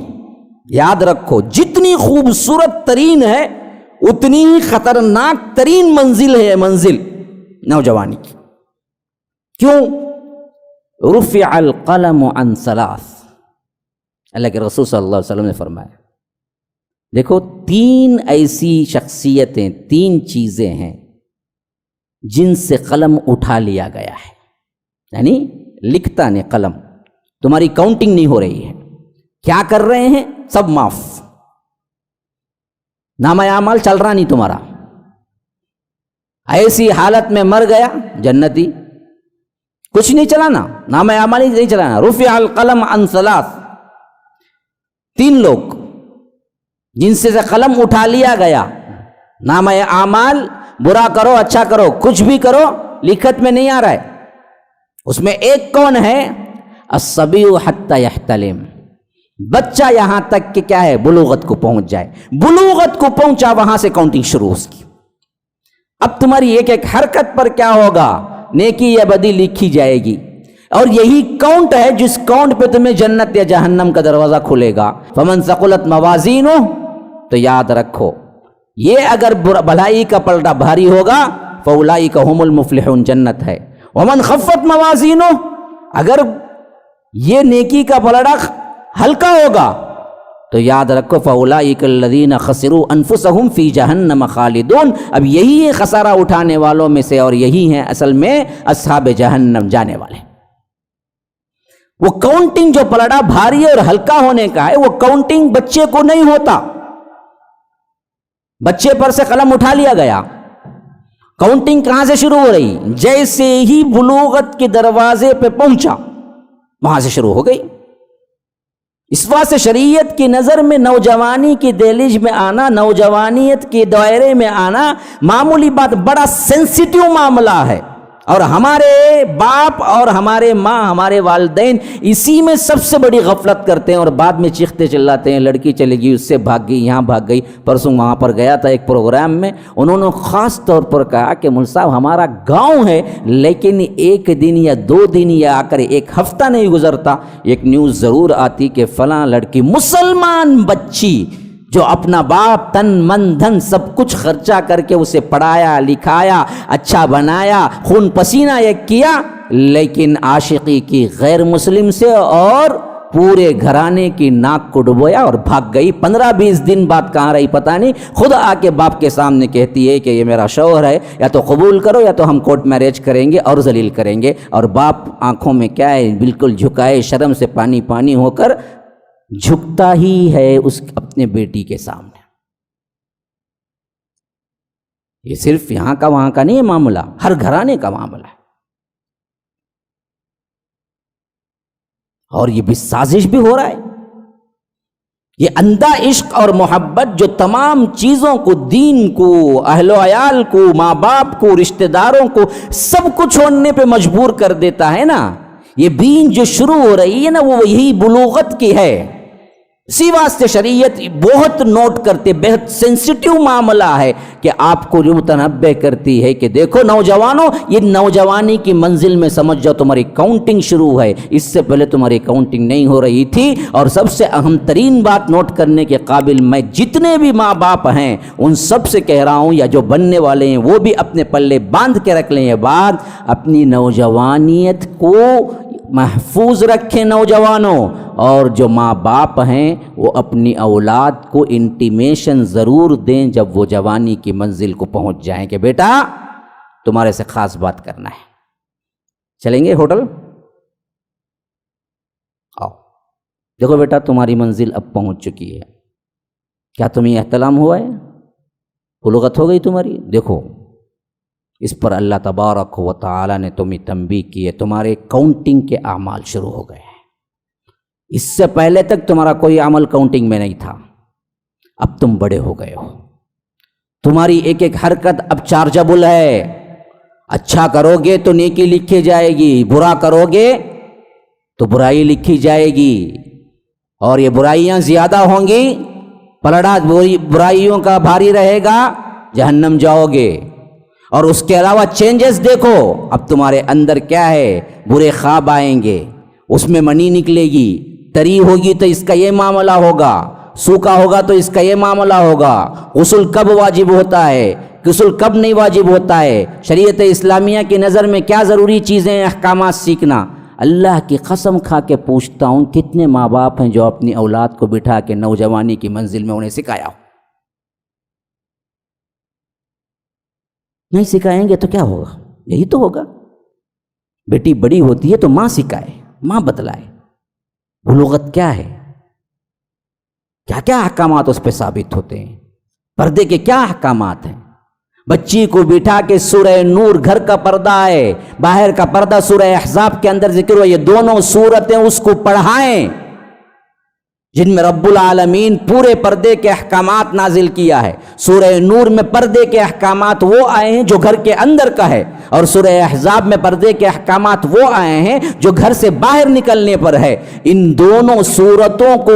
یاد رکھو جتنی خوبصورت ترین ہے اتنی ہی خطرناک ترین منزل ہے منزل نوجوانی کی. کیوں؟ رفع القلم عن 3. اللہ کے رسول صلی اللہ علیہ وسلم نے فرمایا، دیکھو 3 ایسی شخصیتیں، 3 چیزیں ہیں جن سے قلم اٹھا لیا گیا ہے. یعنی لکھتا نہیں قلم، تمہاری کاؤنٹنگ نہیں ہو رہی ہے، کیا کر رہے ہیں سب معاف، نامہ اعمال چل رہا نہیں تمہارا. ایسی حالت میں مر گیا جنتی، کچھ نہیں چلانا، نامہ اعمال نہیں چلانا. رفع القلم عن 3. 3 لوگ جن سے قلم اٹھا لیا گیا، نامہ اعمال برا کرو اچھا کرو کچھ بھی کرو لکھت میں نہیں آ رہا ہے. اس میں ایک کون ہے؟ الصبی حتی یحتلم. بچہ یہاں تک کہ کیا ہے بلوغت کو پہنچ جائے، بلوغت کو پہنچا وہاں سے کاؤنٹنگ شروع اس کی. اب تمہاری ایک ایک حرکت پر کیا ہوگا؟ نیکی یا بدی لکھی جائے گی، اور یہی کاؤنٹ ہے جس کاؤنٹ پہ تمہیں جنت یا جہنم کا دروازہ کھلے گا. فمن ثقلت موازینہ، تو یاد رکھو یہ اگر بھلائی کا پلڑا بھاری ہوگا فاولئک هم المفلحون، جنت ہے. ومن خفت موازینہ، اگر یہ نیکی کا پلڑا ہلکا ہوگا تو یاد رکھو فاولئک الذین خسروا انفسهم فی جہنم خالدون. اب یہی ہے خسارہ اٹھانے والوں میں سے، اور یہی ہیں اصل میں اصحاب جہنم جانے والے. وہ کاؤنٹنگ جو پلڑا بھاری اور ہلکا ہونے کا ہے، وہ کاؤنٹنگ بچے کو نہیں ہوتا. بچے پر سے قلم اٹھا لیا گیا، کاؤنٹنگ کہاں سے شروع ہو رہی؟ جیسے ہی بلوغت کے دروازے پہ پہنچا وہاں سے شروع ہو گئی. اس واسطے شریعت کی نظر میں نوجوانی کی دہلیز میں آنا، نوجوانیت کے دائرے میں آنا معمولی بات، بڑا سینسیٹیو معاملہ ہے. اور ہمارے باپ اور ہمارے ماں، ہمارے والدین اسی میں سب سے بڑی غفلت کرتے ہیں، اور بعد میں چیختے چلاتے ہیں لڑکی چلے گئی، اس سے بھاگ گئی، یہاں بھاگ گئی. پرسوں وہاں پر گیا تھا ایک پروگرام میں، انہوں نے خاص طور پر کہا کہ مول صاحب ہمارا گاؤں ہے لیکن 1 دن یا 2 دن یا آ کر 1 ہفتہ نہیں گزرتا ایک نیوز ضرور آتی کہ فلاں لڑکی مسلمان بچی جو اپنا باپ تن من دھن سب کچھ خرچہ کر کے اسے پڑھایا لکھایا اچھا بنایا خون پسینہ ایک کیا، لیکن عاشقی کی غیر مسلم سے اور پورے گھرانے کی ناک کو ڈبویا اور بھاگ گئی۔ 15-20 دن بعد کہاں رہی پتہ نہیں، خود آ کے باپ کے سامنے کہتی ہے کہ یہ میرا شوہر ہے، یا تو قبول کرو یا تو ہم کورٹ میرج کریں گے اور ذلیل کریں گے۔ اور باپ آنکھوں میں کیا ہے، بالکل جھکائے شرم سے پانی پانی ہو کر جھکتا ہی ہے اس اپنے بیٹی کے سامنے۔ یہ صرف یہاں کا وہاں کا نہیں ہے معاملہ، ہر گھرانے کا معاملہ ہے، اور یہ بھی سازش بھی ہو رہا ہے۔ یہ اندھا عشق اور محبت جو تمام چیزوں کو، دین کو، اہل و عیال کو، ماں باپ کو، رشتہ داروں کو، سب کچھ چھوڑنے پہ مجبور کر دیتا ہے نا، یہ بین جو شروع ہو رہی ہے نا وہ یہی بلوغت کی ہے۔ اسی واسطے شریعت بہت نوٹ کرتے، بہت سینسٹیو معاملہ ہے کہ آپ کو جو متنبہ کرتی ہے کہ دیکھو نوجوانوں، یہ نوجوانی کی منزل میں سمجھ جاؤ تمہاری کاؤنٹنگ شروع ہے، اس سے پہلے تمہاری کاؤنٹنگ نہیں ہو رہی تھی۔ اور سب سے اہم ترین بات نوٹ کرنے کے قابل، میں جتنے بھی ماں باپ ہیں ان سب سے کہہ رہا ہوں، یا جو بننے والے ہیں وہ بھی اپنے پلے باندھ کے رکھ لیں یہ بات، اپنی نوجوانیت کو محفوظ رکھیں نوجوانوں، اور جو ماں باپ ہیں وہ اپنی اولاد کو انٹیمیشن ضرور دیں جب وہ جوانی کی منزل کو پہنچ جائیں کہ بیٹا تمہارے سے خاص بات کرنا ہے، چلیں گے ہوٹل، آؤ دیکھو بیٹا تمہاری منزل اب پہنچ چکی ہے، کیا تمہیں احتلام ہوا ہے، بلوغت ہو گئی تمہاری، دیکھو اس پر اللہ تبارک و تعالی نے تمہیں تنبیہ کی ہے، تمہارے کاؤنٹنگ کے اعمال شروع ہو گئے ہیں۔ اس سے پہلے تک تمہارا کوئی عمل کاؤنٹنگ میں نہیں تھا، اب تم بڑے ہو گئے ہو، تمہاری ایک ایک حرکت اب چارجبل ہے، اچھا کرو گے تو نیکی لکھی جائے گی، برا کرو گے تو برائی لکھی جائے گی، اور یہ برائیاں زیادہ ہوں گی، پلڑا برائیوں کا بھاری رہے گا، جہنم جاؤ گے۔ اور اس کے علاوہ چینجز دیکھو، اب تمہارے اندر کیا ہے، برے خواب آئیں گے، اس میں منی نکلے گی، تری ہوگی تو اس کا یہ معاملہ ہوگا، سوکھا ہوگا تو اس کا یہ معاملہ ہوگا، غسل کب واجب ہوتا ہے، غسل کب نہیں واجب ہوتا ہے، شریعت اسلامیہ کی نظر میں کیا ضروری چیزیں ہیں، احکامات سیکھنا۔ اللہ کی قسم کھا کے پوچھتا ہوں کتنے ماں باپ ہیں جو اپنی اولاد کو بٹھا کے نوجوانی کی منزل میں انہیں سکھایا ہو؟ نہیں سکھائیں گے تو کیا ہوگا؟ یہی تو ہوگا، بیٹی بڑی ہوتی ہے تو ماں سکھائے، ماں بتلائے بلوغت کیا ہے، کیا کیا احکامات اس پہ ثابت ہوتے ہیں، پردے کے کیا احکامات ہیں۔ بچی کو بٹھا کے سورہ نور گھر کا پردہ ہے، باہر کا پردہ سورہ احزاب کے اندر ذکر ہوا، یہ دونوں سورتیں اس کو پڑھائیں جن میں رب العالمین پورے پردے کے احکامات نازل کیا ہے۔ سورہ نور میں پردے کے احکامات وہ آئے ہیں جو گھر کے اندر کا ہے، اور سورہ احزاب میں پردے کے احکامات وہ آئے ہیں جو گھر سے باہر نکلنے پر ہے۔ ان دونوں سورتوں کو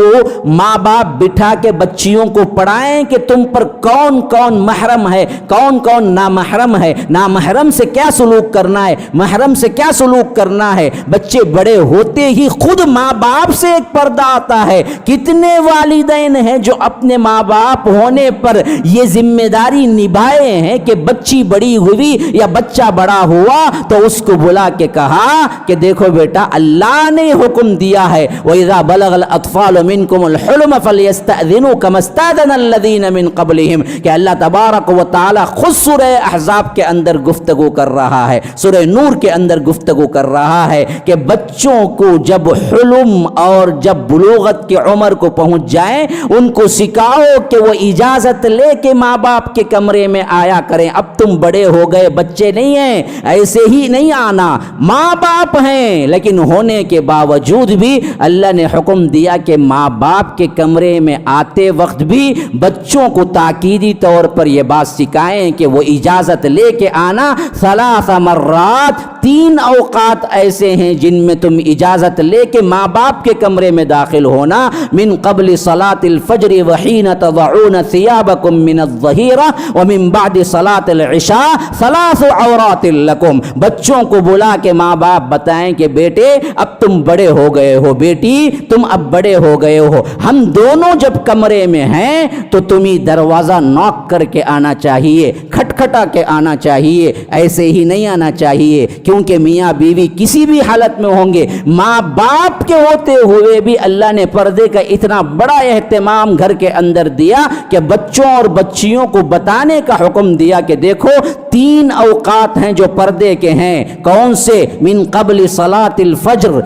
ماں باپ بٹھا کے بچیوں کو پڑھائیں کہ تم پر کون کون محرم ہے، کون کون نامحرم ہے، نامحرم سے کیا سلوک کرنا ہے، محرم سے کیا سلوک کرنا ہے۔ بچے بڑے ہوتے ہی خود ماں باپ سے ایک پردہ آتا ہے۔ کتنے والدین ہیں جو اپنے ماں باپ ہونے پر یہ ذمہ داری نبھائے ہیں کہ بچی بڑی ہوئی یا بچہ بڑا ہوا تو اس کو بلا کے کہا کہ دیکھو بیٹا اللہ نے حکم دیا ہے وَإِذَا بَلَغَ الْأَطْفَالُ مِنْكُمُ الْحُلُمَ فَلْيَسْتَأْذِنُوا كَمَا اسْتَأْذَنَ الَّذِينَ مِنْ قَبْلِهِمْ، کہ اللہ تبارک و تعالی خود سورہ احزاب کے اندر گفتگو کر رہا ہے، سورہ نور کے اندر گفتگو کر رہا ہے کہ بچوں کو جب حلم اور جب بلوغت کی عمر کو پہنچ جائیں ان کو سکھاؤ کہ وہ اجازت لے کے ماں باپ کے کمرے میں آیا کریں۔ اب تم بڑے ہو گئے، بچے نہیں ہیں، ایسے ہی نہیں آنا، ماں باپ ہیں، لیکن ہونے کے باوجود بھی اللہ نے حکم دیا کہ ماں باپ کے کمرے میں آتے وقت بھی بچوں کو تاکیدی طور پر یہ بات سکھائیں کہ وہ اجازت لے کے آنا۔ 3 مرات، 3 اوقات ایسے ہیں جن میں تم اجازت لے کے ماں باپ کے کمرے میں داخل ہونا، من قبل صلاة الفجر وحین تضعون ثیابکم من الظہیرہ ومن بعد صلاة العشاء 3 عورات صلاۃ لکم، بچوں کو بلا کے ماں باپ بتائیں کہ بیٹے اب تم بڑے ہو گئے ہو، بیٹی تم اب بڑے ہو گئے ہو، ہم دونوں جب کمرے میں ہیں تو تمہیں دروازہ ناک کر کے آنا چاہیے، کھٹکھٹا کے آنا چاہیے، ایسے ہی نہیں آنا چاہیے، کیونکہ میاں بیوی کسی بھی حالت میں ہوں گے، ماں باپ کے ہوتے ہوئے بھی اللہ نے پردے کا اتنا بڑا اہتمام گھر کے اندر دیا کہ بچوں اور بچیوں کو بتانے کا حکم دیا کہ دیکھو 3 اوقات ہیں جو پردے کے ہیں، کون سے؟ من قبل صلاۃ الفجر،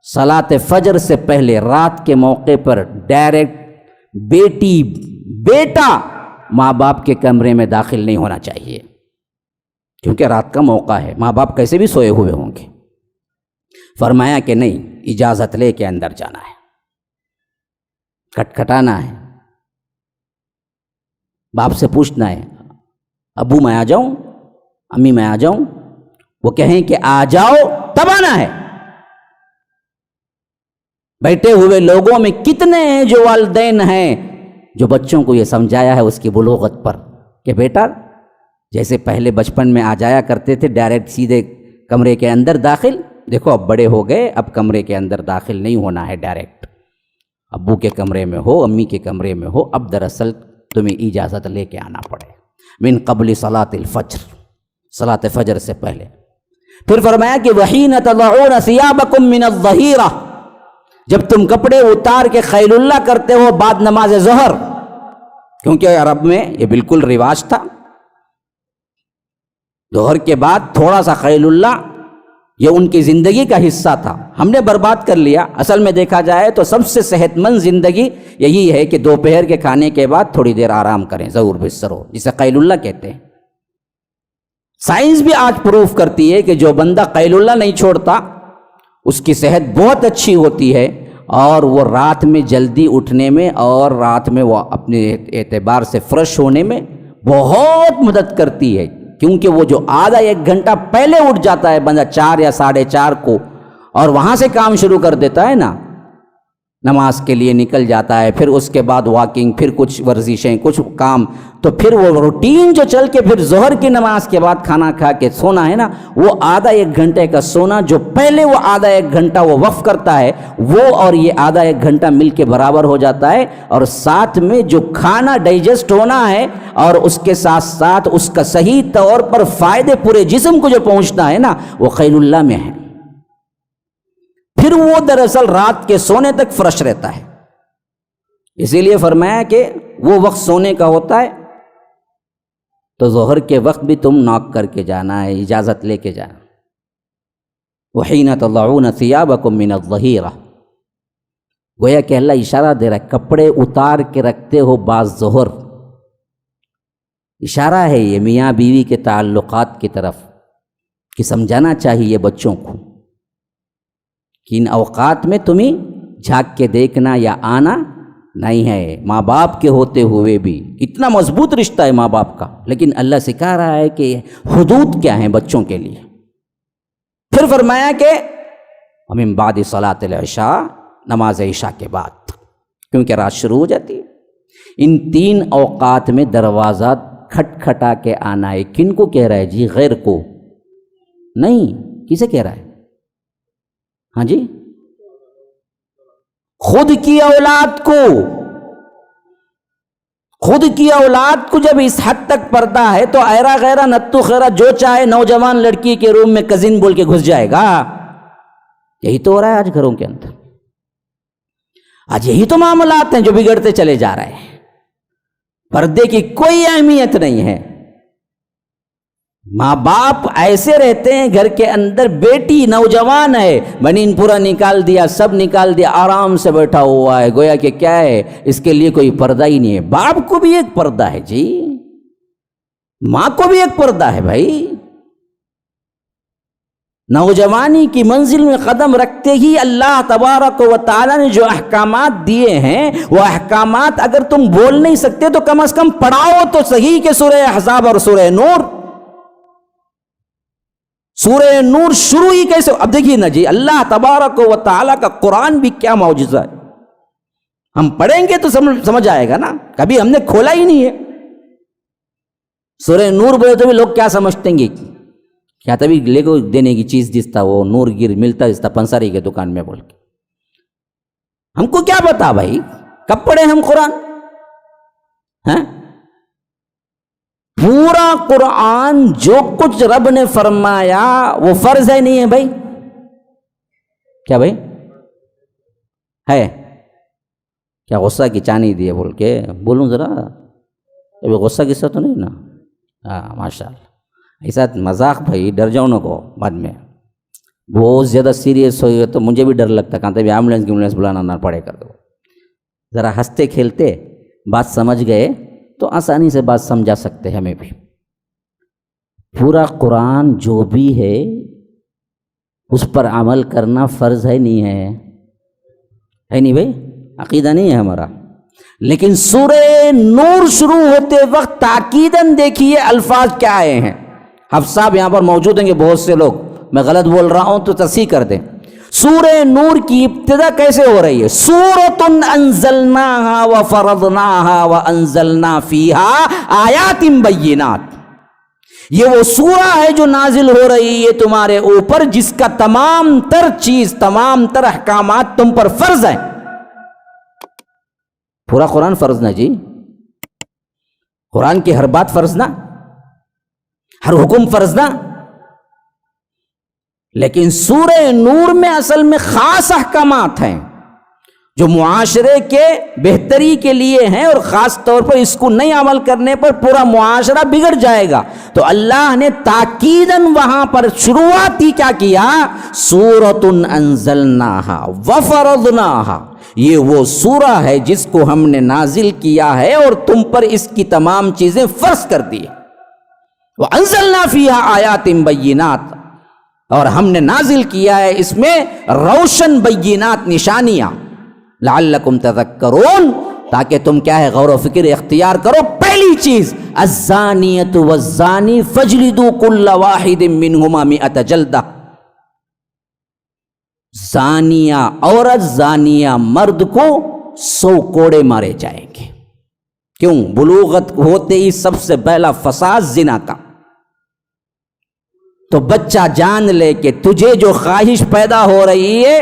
صلاۃ فجر سے پہلے رات کے موقع پر ڈائریکٹ بیٹی بیٹا ماں باپ کے کمرے میں داخل نہیں ہونا چاہیے، کیونکہ رات کا موقع ہے، ماں باپ کیسے بھی سوئے ہوئے ہوں گے۔ فرمایا کہ نہیں، اجازت لے کے اندر جانا ہے، کھٹکھٹانا ہے، باپ سے پوچھنا ہے ابو میں آ جاؤں، امی میں آ جاؤں، وہ کہیں کہ آ جاؤ تب آنا ہے۔ بیٹھے ہوئے لوگوں میں کتنے ہیں جو والدین ہیں جو بچوں کو یہ سمجھایا ہے اس کی بلوغت پر کہ بیٹا جیسے پہلے بچپن میں آ جایا کرتے تھے ڈائریکٹ سیدھے کمرے کے اندر داخل، دیکھو اب بڑے ہو گئے، اب کمرے کے اندر داخل نہیں ہونا ہے، ڈائریکٹ ابو کے کمرے میں ہو، امی کے کمرے میں ہو، اب دراصل تمہیں اجازت لے کے آنا پڑے۔ من قبل صلاۃ الفجر، صلاۃ فجر سے پہلے۔ پھر فرمایا کہ وحین تضعون ثیابکم من الظہیرہ، جب تم کپڑے اتار کے خیل اللہ کرتے ہو بعد نماز ظہر، کیونکہ عرب میں یہ بالکل رواج تھا، ظہر کے بعد تھوڑا سا خیل اللہ یہ ان کی زندگی کا حصہ تھا، ہم نے برباد کر لیا۔ اصل میں دیکھا جائے تو سب سے صحت مند زندگی یہی ہے کہ دوپہر کے کھانے کے بعد تھوڑی دیر آرام کریں، ضرور بسترو، جسے قیل اللہ کہتے ہیں۔ سائنس بھی آج پروف کرتی ہے کہ جو بندہ قیل اللہ نہیں چھوڑتا اس کی صحت بہت اچھی ہوتی ہے، اور وہ رات میں جلدی اٹھنے میں اور رات میں وہ اپنے اعتبار سے فریش ہونے میں بہت مدد کرتی ہے، کیونکہ وہ جو آدھا 1 گھنٹہ پہلے اٹھ جاتا ہے بندہ 4 یا 4:30 کو، اور وہاں سے کام شروع کر دیتا ہے نا، نماز کے لیے نکل جاتا ہے، پھر اس کے بعد واکنگ، پھر کچھ ورزشیں، کچھ کام، تو پھر وہ روٹین جو چل کے پھر ظہر کی نماز کے بعد کھانا کھا کے سونا ہے نا، وہ آدھا 1 گھنٹے کا سونا جو پہلے وہ آدھا 1 گھنٹہ وہ وقف کرتا ہے، وہ اور یہ آدھا 1 گھنٹہ مل کے برابر ہو جاتا ہے، اور ساتھ میں جو کھانا ڈائجسٹ ہونا ہے اور اس کے ساتھ ساتھ اس کا صحیح طور پر فائدے پورے جسم کو جو پہنچنا ہے نا، وہ خیل اللہ میں ہے۔ پھر وہ دراصل رات کے سونے تک فریش رہتا ہے، اسی لیے فرمایا کہ وہ وقت سونے کا ہوتا ہے تو ظہر کے وقت بھی تم ناک کر کے جانا ہے، اجازت لے کے جانا۔ وَحِينَ تَضَعُونَ ثِيَابَكُم مِّنَ الظَّهِيرَةِ، گویا کہ اللہ اشارہ دے رہا ہے کپڑے اتار کے رکھتے ہو بعد ظہر، اشارہ ہے یہ میاں بیوی کے تعلقات کی طرف کہ سمجھانا چاہیے بچوں کو کہ ان اوقات میں تمہیں جھانک کے دیکھنا یا آنا نہیں ہے، ماں باپ کے ہوتے ہوئے بھی اتنا مضبوط رشتہ ہے ماں باپ کا، لیکن اللہ سکھا رہا ہے کہ حدود کیا ہیں بچوں کے لیے۔ پھر فرمایا کہ من بعد صلاۃ العشاء، نماز عشاء کے بعد، کیونکہ رات شروع ہو جاتی ہے۔ ان 3 اوقات میں دروازہ کھٹکھٹا کے آنا ہے۔ کن کو کہہ رہا ہے جی؟ غیر کو نہیں، کسے کہہ رہا ہے؟ ہاں جی، خود کی اولاد کو، خود کی اولاد کو جب اس حد تک پردہ ہے تو ایرا غیرہ نتو خیرہ جو چاہے نوجوان لڑکی کے روم میں کزن بول کے گھس جائے گا۔ یہی تو ہو رہا ہے آج گھروں کے اندر، آج یہی تو معاملات ہیں جو بگڑتے چلے جا رہے ہیں۔ پردے کی کوئی اہمیت نہیں ہے، ماں باپ ایسے رہتے ہیں گھر کے اندر، بیٹی نوجوان ہے، بنین پورا نکال دیا، سب نکال دیا، آرام سے بیٹھا ہوا ہے، گویا کہ کیا ہے اس کے لیے کوئی پردہ ہی نہیں ہے۔ باپ کو بھی ایک پردہ ہے جی، ماں کو بھی ایک پردہ ہے بھائی۔ نوجوانی کی منزل میں قدم رکھتے ہی اللہ تبارک و تعالی نے جو احکامات دیے ہیں، وہ احکامات اگر تم بول نہیں سکتے تو کم از کم پڑھاؤ تو صحیح کہ سورہ احزاب اور سورہ نور۔ سورہ نور شروع ہی کیسے؟ اب دیکھیے نا جی، اللہ تبارک و تعالی کا قرآن بھی کیا معجزہ ہے، ہم پڑھیں گے تو سمجھ آئے گا نا، کبھی ہم نے کھولا ہی نہیں ہے۔ سورہ نور بولے تو بھی لوگ کیا سمجھتے ہیں کیا تبھی لے کو دینے کی چیز دستا وہ نور گر ملتا دستا پنساری کے دکان میں بول کے. ہم کو کیا بتا بھائی، کب پڑھے ہم قرآن؟ پورا قرآن جو کچھ رب نے فرمایا وہ فرض ہے نہیں ہے بھائی؟ کیا بھائی ہے؟ کیا غصہ کی چانی دیے بول کے بولوں ذرا؟ ابھی غصہ قصہ تو نہیں نا؟ ہاں ماشاء اللہ. ایسا مذاق بھائی ڈر جاؤ نا کو بعد میں بہت زیادہ سیریس ہوئی تو مجھے بھی ڈر لگتا کہاں تھا ایمبولینس بلانا نہ پڑے کر دو. ذرا ہنستے کھیلتے بات سمجھ گئے تو آسانی سے بات سمجھا سکتے ہیں ہمیں بھی. پورا قرآن جو بھی ہے اس پر عمل کرنا فرض ہے نہیں ہے نہیں بھائی؟ عقیدہ نہیں ہے ہمارا. لیکن سورہ نور شروع ہوتے وقت تاکیداً دیکھیے الفاظ کیا آئے ہیں. حفظ صاحب یہاں پر موجود ہیں کہ بہت سے لوگ میں غلط بول رہا ہوں تو تصحیح کر دیں. سورہ نور کی ابتدا کیسے ہو رہی ہے؟ سورۃ انزلناها وفرضناها وانزلنا فیہا آیات بینات. یہ وہ سورہ ہے جو نازل ہو رہی ہے تمہارے اوپر، جس کا تمام تر چیز، تمام تر احکامات تم پر فرض ہیں. پورا قرآن فرض نہ جی، قرآن کی ہر بات فرض نہ، ہر حکم فرض نہ. لیکن سورہ نور میں اصل میں خاص احکامات ہیں جو معاشرے کے بہتری کے لیے ہیں، اور خاص طور پر اس کو نہیں عمل کرنے پر پورا معاشرہ بگڑ جائے گا. تو اللہ نے تاکیداً وہاں پر شروعات ہی کیا کیا؟ سورۃ انزلناہا وفرضناہا. یہ وہ سورہ ہے جس کو ہم نے نازل کیا ہے اور تم پر اس کی تمام چیزیں فرض کر دی. وانزلنا فیہا آیات بینات، اور ہم نے نازل کیا ہے اس میں روشن بینات، نشانیاں. لعلکم تذکرون، تاکہ تم کیا ہے غور و فکر اختیار کرو. پہلی چیز الزانیۃ والزانی فاجلدوا کل واحد منہما 100 جلدہ. زانیہ عورت، زانیہ مرد کو 100 کوڑے مارے جائیں گے. کیوں؟ بلوغت ہوتے ہی سب سے پہلا فساد زنا کا. تو بچہ جان لے کہ تجھے جو خواہش پیدا ہو رہی ہے،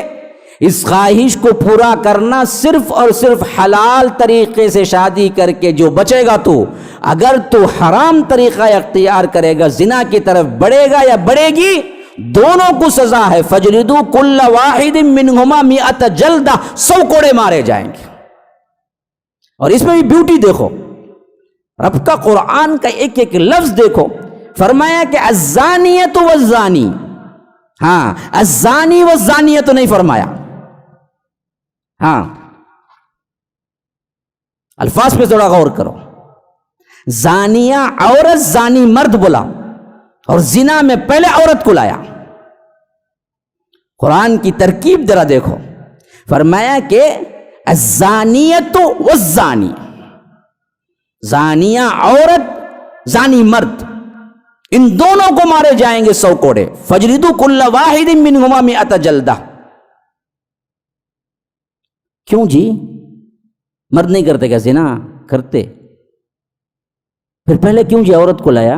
اس خواہش کو پورا کرنا صرف اور صرف حلال طریقے سے شادی کر کے جو بچے گا تو، اگر تو حرام طریقہ اختیار کرے گا، زنا کی طرف بڑھے گا یا بڑھے گی، دونوں کو سزا ہے. فجلدوا کل واحد منہما 100 جلدہ، 100 کوڑے مارے جائیں گے. اور اس میں بھی بیوٹی دیکھو، رب کا قرآن کا ایک ایک لفظ دیکھو. فرمایا کہ الزانیۃ والزانی، ہاں الزانی والزانیۃ نہیں فرمایا. ہاں الفاظ پہ تھوڑا غور کرو. زانیہ عورت، زانی مرد بولا، اور زنا میں پہلے عورت کو لایا. قرآن کی ترکیب ذرا دیکھو. فرمایا کہ الزانیۃ والزانی، زانیہ عورت، زانی مرد، ان دونوں کو مارے جائیں گے 100 کوڑے. فجلدوا کل واحد منہما 100 جلدہ. کیوں جی؟ مرد نہیں کرتے کیا زنا؟ کرتے. پھر پہلے کیوں جی عورت کو لایا؟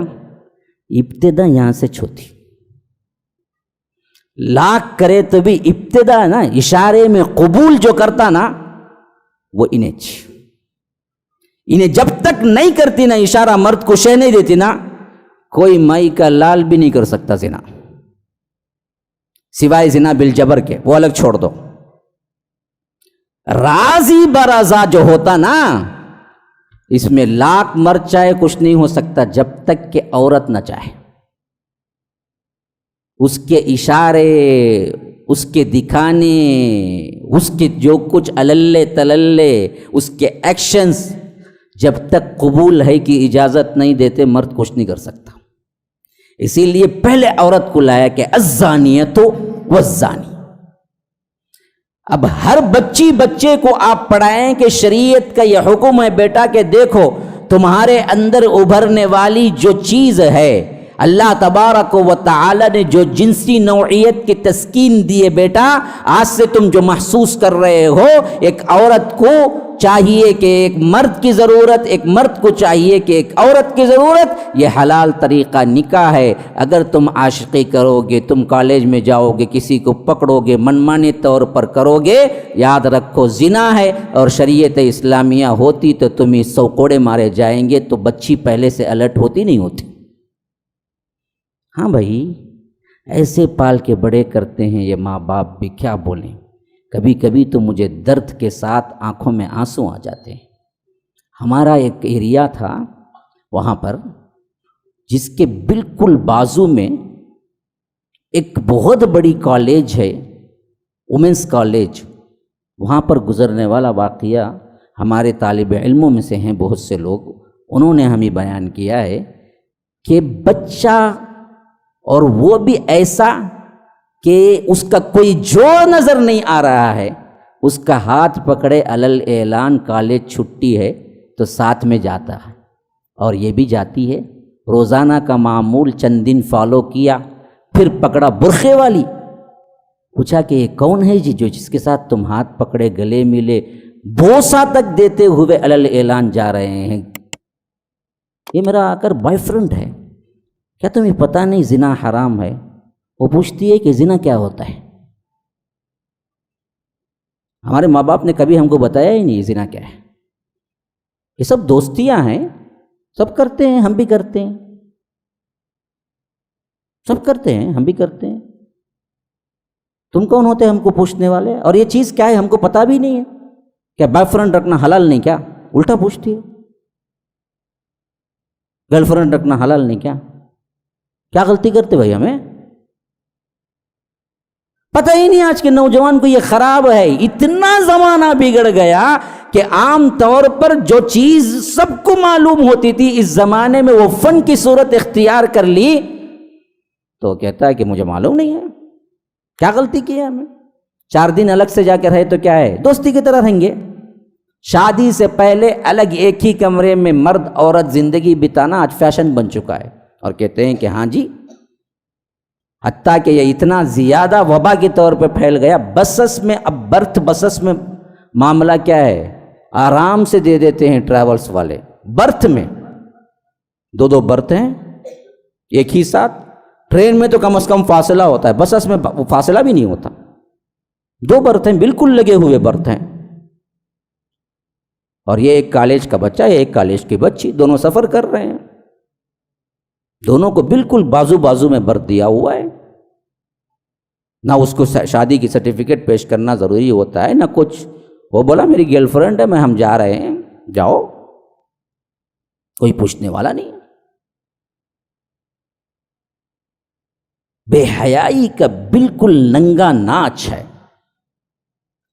ابتدا یہاں سے چھوتی. لاکھ کرے تو بھی ابتدا نا اشارے میں قبول جو کرتا نا وہ انہیں جب تک نہیں کرتی نا اشارہ، مرد کو شے نہیں دیتی نا، کوئی مائی کا لال بھی نہیں کر سکتا زنا، سوائے زنا بالجبر کے، وہ الگ چھوڑ دو. راضی برضا جو ہوتا نا، اس میں لاکھ مرد چاہے کچھ نہیں ہو سکتا جب تک کہ عورت نہ چاہے. اس کے اشارے، اس کے دکھانے، اس کے جو کچھ اللے تللے، اس کے ایکشنز جب تک قبول ہے کی اجازت نہیں دیتے، مرد کچھ نہیں کر سکتا. اسی لیے پہلے عورت کو لایا کہ الزانیۃ والزانی. اب ہر بچے کو آپ پڑھائیں کہ شریعت کا یہ حکم ہے بیٹا کہ دیکھو تمہارے اندر ابھرنے والی جو چیز ہے، اللہ تبارک و تعالی نے جو جنسی نوعیت کی تسکین دی ہے بیٹا، آج سے تم جو محسوس کر رہے ہو ایک عورت کو چاہیے کہ ایک مرد کی ضرورت، ایک مرد کو چاہیے کہ ایک عورت کی ضرورت، یہ حلال طریقہ نکاح ہے۔ اگر تم عاشقی کرو گے، تم کالج میں جاؤ گے، کسی کو پکڑو گے، منمانی طور پر کرو گے، یاد رکھو زنا ہے، اور شریعت اسلامیہ ہوتی تو تمہیں 100 کوڑے مارے جائیں گے، تو بچی پہلے سے الرٹ ہوتی نہیں ہوتی؟ ہاں بھائی، ایسے پال کے بڑے کرتے ہیں یہ ماں باپ بھی، کیا بولیں۔ کبھی کبھی تو مجھے درد کے ساتھ آنکھوں میں آنسو آ جاتے ہیں۔ ہمارا ایک ایریا تھا وہاں پر، جس کے بالکل بازو میں ایک بہت بڑی کالج ہے، وومنس کالج۔ وہاں پر گزرنے والا واقعہ ہمارے طالب علموں میں سے ہیں بہت سے لوگ، انہوں نے ہمیں بیان کیا ہے کہ بچہ، اور وہ بھی ایسا کہ اس کا کوئی جوڑ نظر نہیں آ رہا ہے، اس کا ہاتھ پکڑے علل اعلان کالج چھٹی ہے تو ساتھ میں جاتا ہے، اور یہ بھی جاتی ہے۔ روزانہ کا معمول چند دن فالو کیا، پھر پکڑا برقعے والی، پوچھا کہ یہ کون ہے جی جو جس کے ساتھ تم ہاتھ پکڑے، گلے ملے، بوسہ تک دیتے ہوئے علل اعلان جا رہے ہیں؟ یہ میرا آ کر بوائے فرینڈ ہے۔ کیا تمہیں پتہ نہیں زنا حرام ہے؟ وہ پوچھتی ہے کہ زنا کیا ہوتا ہے؟ ہمارے ماں باپ نے کبھی ہم کو بتایا ہی نہیں زنا کیا ہے۔ یہ سب دوستیاں ہیں، سب کرتے ہیں، ہم بھی کرتے ہیں، سب کرتے ہیں، ہم بھی کرتے ہیں۔ تم کون ہوتے ہم کو پوچھنے والے؟ اور یہ چیز کیا ہے ہم کو پتہ بھی نہیں ہے۔ کیا بوائے فرینڈ رکھنا حلال نہیں کیا؟ الٹا پوچھتی ہے۔ گرل فرینڈ رکھنا حلال نہیں کیا؟ کیا غلطی کرتے بھائی ہمیں؟ پتہ ہی نہیں آج کے نوجوان کو، یہ خراب ہے۔ اتنا زمانہ بگڑ گیا کہ عام طور پر جو چیز سب کو معلوم ہوتی تھی، اس زمانے میں وہ فن کی صورت اختیار کر لی تو کہتا ہے کہ مجھے معلوم نہیں ہے۔ کیا غلطی کی ہے ہمیں؟ 4 دن الگ سے جا کے رہے تو کیا ہے، دوستی کی طرح رہیں گے۔ شادی سے پہلے الگ ایک ہی کمرے میں مرد عورت زندگی بتانا آج فیشن بن چکا ہے، اور کہتے ہیں کہ ہاں جی، حتیٰ کہ یہ اتنا زیادہ وبا کے طور پہ پھیل گیا۔ بسس میں اب بسس میں معاملہ کیا ہے، آرام سے دے دیتے ہیں ٹریولز والے۔ برتھ میں 2 برتھ ہیں ایک ہی ساتھ، ٹرین میں تو کم از کم فاصلہ ہوتا ہے، بسس میں فاصلہ بھی نہیں ہوتا، 2 برتھ ہیں، بالکل لگے ہوئے برتھ ہیں۔ اور یہ ایک کالج کا بچہ ہے، ایک کالج کی بچی، دونوں سفر کر رہے ہیں، دونوں کو بالکل بازو بازو میں برتھ دیا ہوا ہے۔ نہ اس کو شادی کی سرٹیفکیٹ پیش کرنا ضروری ہوتا ہے، نہ کچھ۔ وہ بولا میری گرل فرینڈ ہے، ہم جا رہے ہیں، جاؤ، کوئی پوچھنے والا نہیں۔ بے حیائی کا بالکل ننگا ناچ ہے،